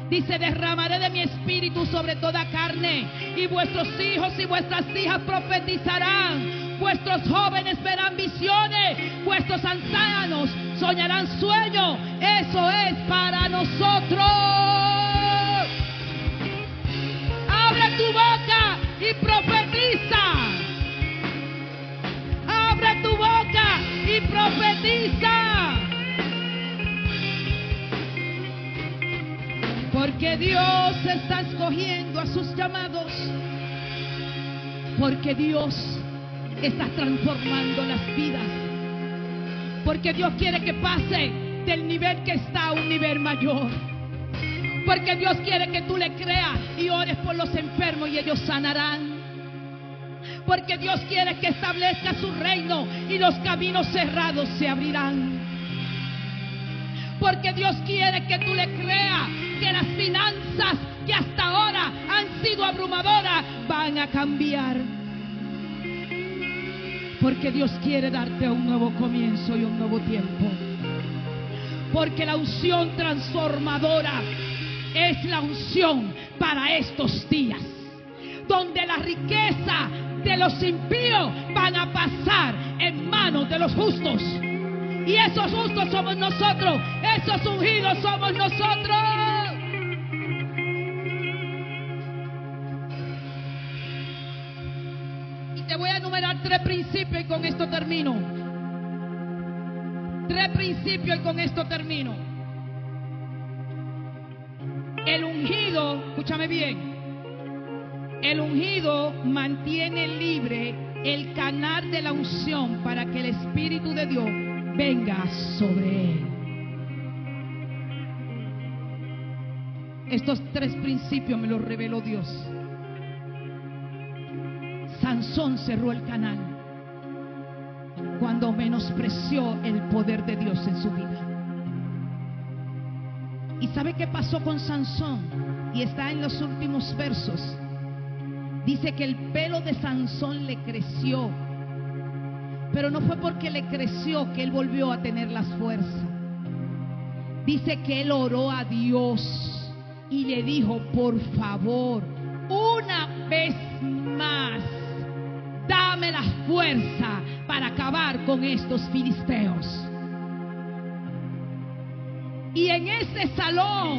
Dice, derramaré de mi espíritu sobre toda carne, y vuestros hijos y vuestras hijas profetizarán, vuestros jóvenes verán visiones, vuestros ancianos soñarán sueños. Eso es para nosotros. Abre tu boca y profetiza. Abre tu boca y profetiza. Porque Dios está escogiendo a sus llamados. Porque Dios está transformando las vidas. Porque Dios quiere que pase del nivel que está a un nivel mayor. Porque Dios quiere que tú le creas y ores por los enfermos y ellos sanarán. Porque Dios quiere que establezca su reino y los caminos cerrados se abrirán. Porque Dios quiere que tú le creas que las finanzas que hasta ahora han sido abrumadoras van a cambiar. Porque Dios quiere darte un nuevo comienzo y un nuevo tiempo. Porque la unción transformadora es la unción para estos días, donde la riqueza de los impíos van a pasar en manos de los justos. Y esos justos somos nosotros. Esos ungidos somos nosotros. Y te voy a enumerar 3 principios y con esto termino. 3 principios y con esto termino. El ungido, escúchame bien. El ungido mantiene libre el canal de la unción para que el Espíritu de Dios venga sobre él. Estos 3 principios me los reveló Dios. Sansón cerró el canal cuando menospreció el poder de Dios en su vida. ¿Y sabe qué pasó con Sansón? Y está en los últimos versos. Dice que el pelo de Sansón le creció. Pero no fue porque le creció que él volvió a tener las fuerzas. Dice que él oró a Dios y le dijo: por favor, una vez más, dame la fuerza para acabar con estos filisteos. Y en ese salón,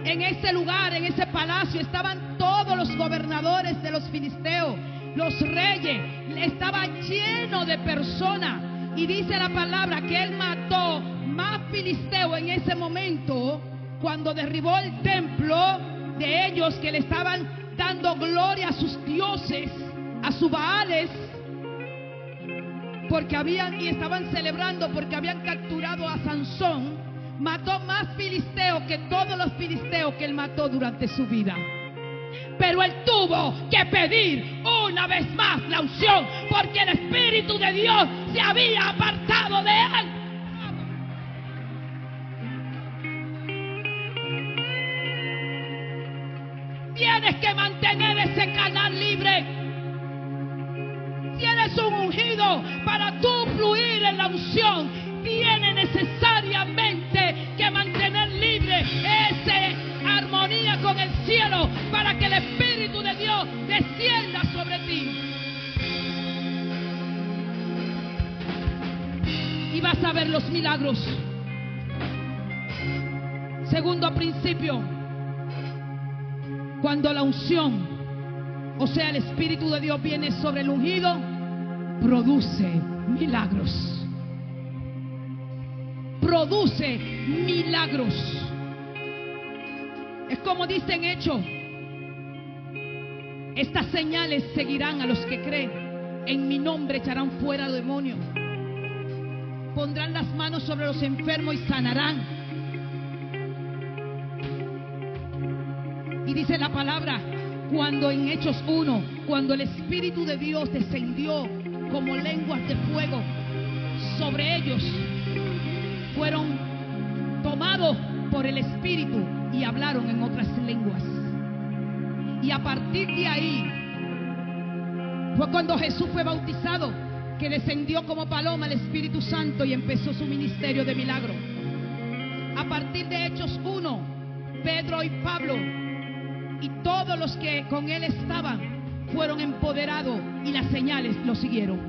en ese lugar, en ese palacio, estaban todos los gobernadores de los filisteos, los reyes. Estaba lleno de personas. Y dice la palabra que él mató más filisteos en ese momento, cuando derribó el templo de ellos, que le estaban dando gloria a sus dioses, a sus baales, porque habían, y estaban celebrando porque habían capturado a Sansón. Mató más filisteos que todos los filisteos que él mató durante su vida. Pero él tuvo que pedir una vez más la unción, porque el Espíritu de Dios se había apartado de él. Tienes que mantener ese canal libre. Si eres un ungido, para tú fluir en la unción, tienes necesariamente que mantener libre esa armonía con el cielo, para que el Espíritu de Dios descienda sobre ti. Y vas a ver los milagros. Segundo principio: cuando la unción, o sea el Espíritu de Dios, viene sobre el ungido, produce milagros. Produce milagros. Es como dice en Hechos: estas señales seguirán a los que creen. En mi nombre echarán fuera demonios. Pondrán las manos sobre los enfermos y sanarán. Y dice la palabra, cuando en Hechos 1, cuando el Espíritu de Dios descendió como lenguas de fuego sobre ellos, fueron tomados por el Espíritu y hablaron en otras lenguas. Y a partir de ahí Fue cuando Jesús fue bautizado que descendió como paloma el Espíritu Santo y empezó su ministerio de milagro. A partir de Hechos 1, Pedro y Pablo y todos los que con él estaban fueron empoderados y las señales lo siguieron.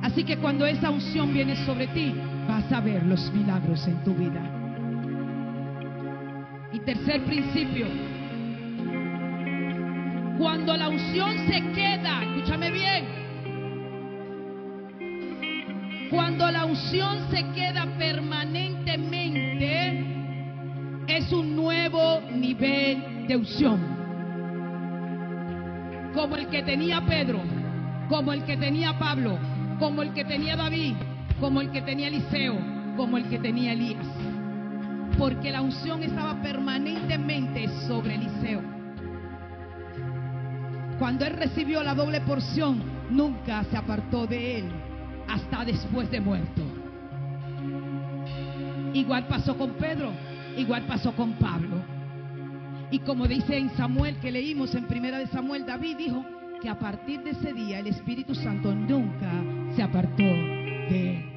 Así que cuando esa unción viene sobre ti, vas a ver los milagros en tu vida. Y tercer principio, cuando la unción se queda, escúchame bien, cuando la unción se queda permanentemente, es un nuevo nivel de unción, como el que tenía Pedro, como el que tenía Pablo, como el que tenía David, como el que tenía Eliseo, como el que tenía Elías, porque la unción estaba permanentemente sobre Eliseo. Cuando él recibió la doble porción, nunca se apartó de él hasta después de muerto. Igual pasó con Pedro, igual pasó con Pablo. Y como dice en Samuel, que leímos en 1 de Samuel, David dijo que a partir de ese día el Espíritu Santo nunca se apartó de él.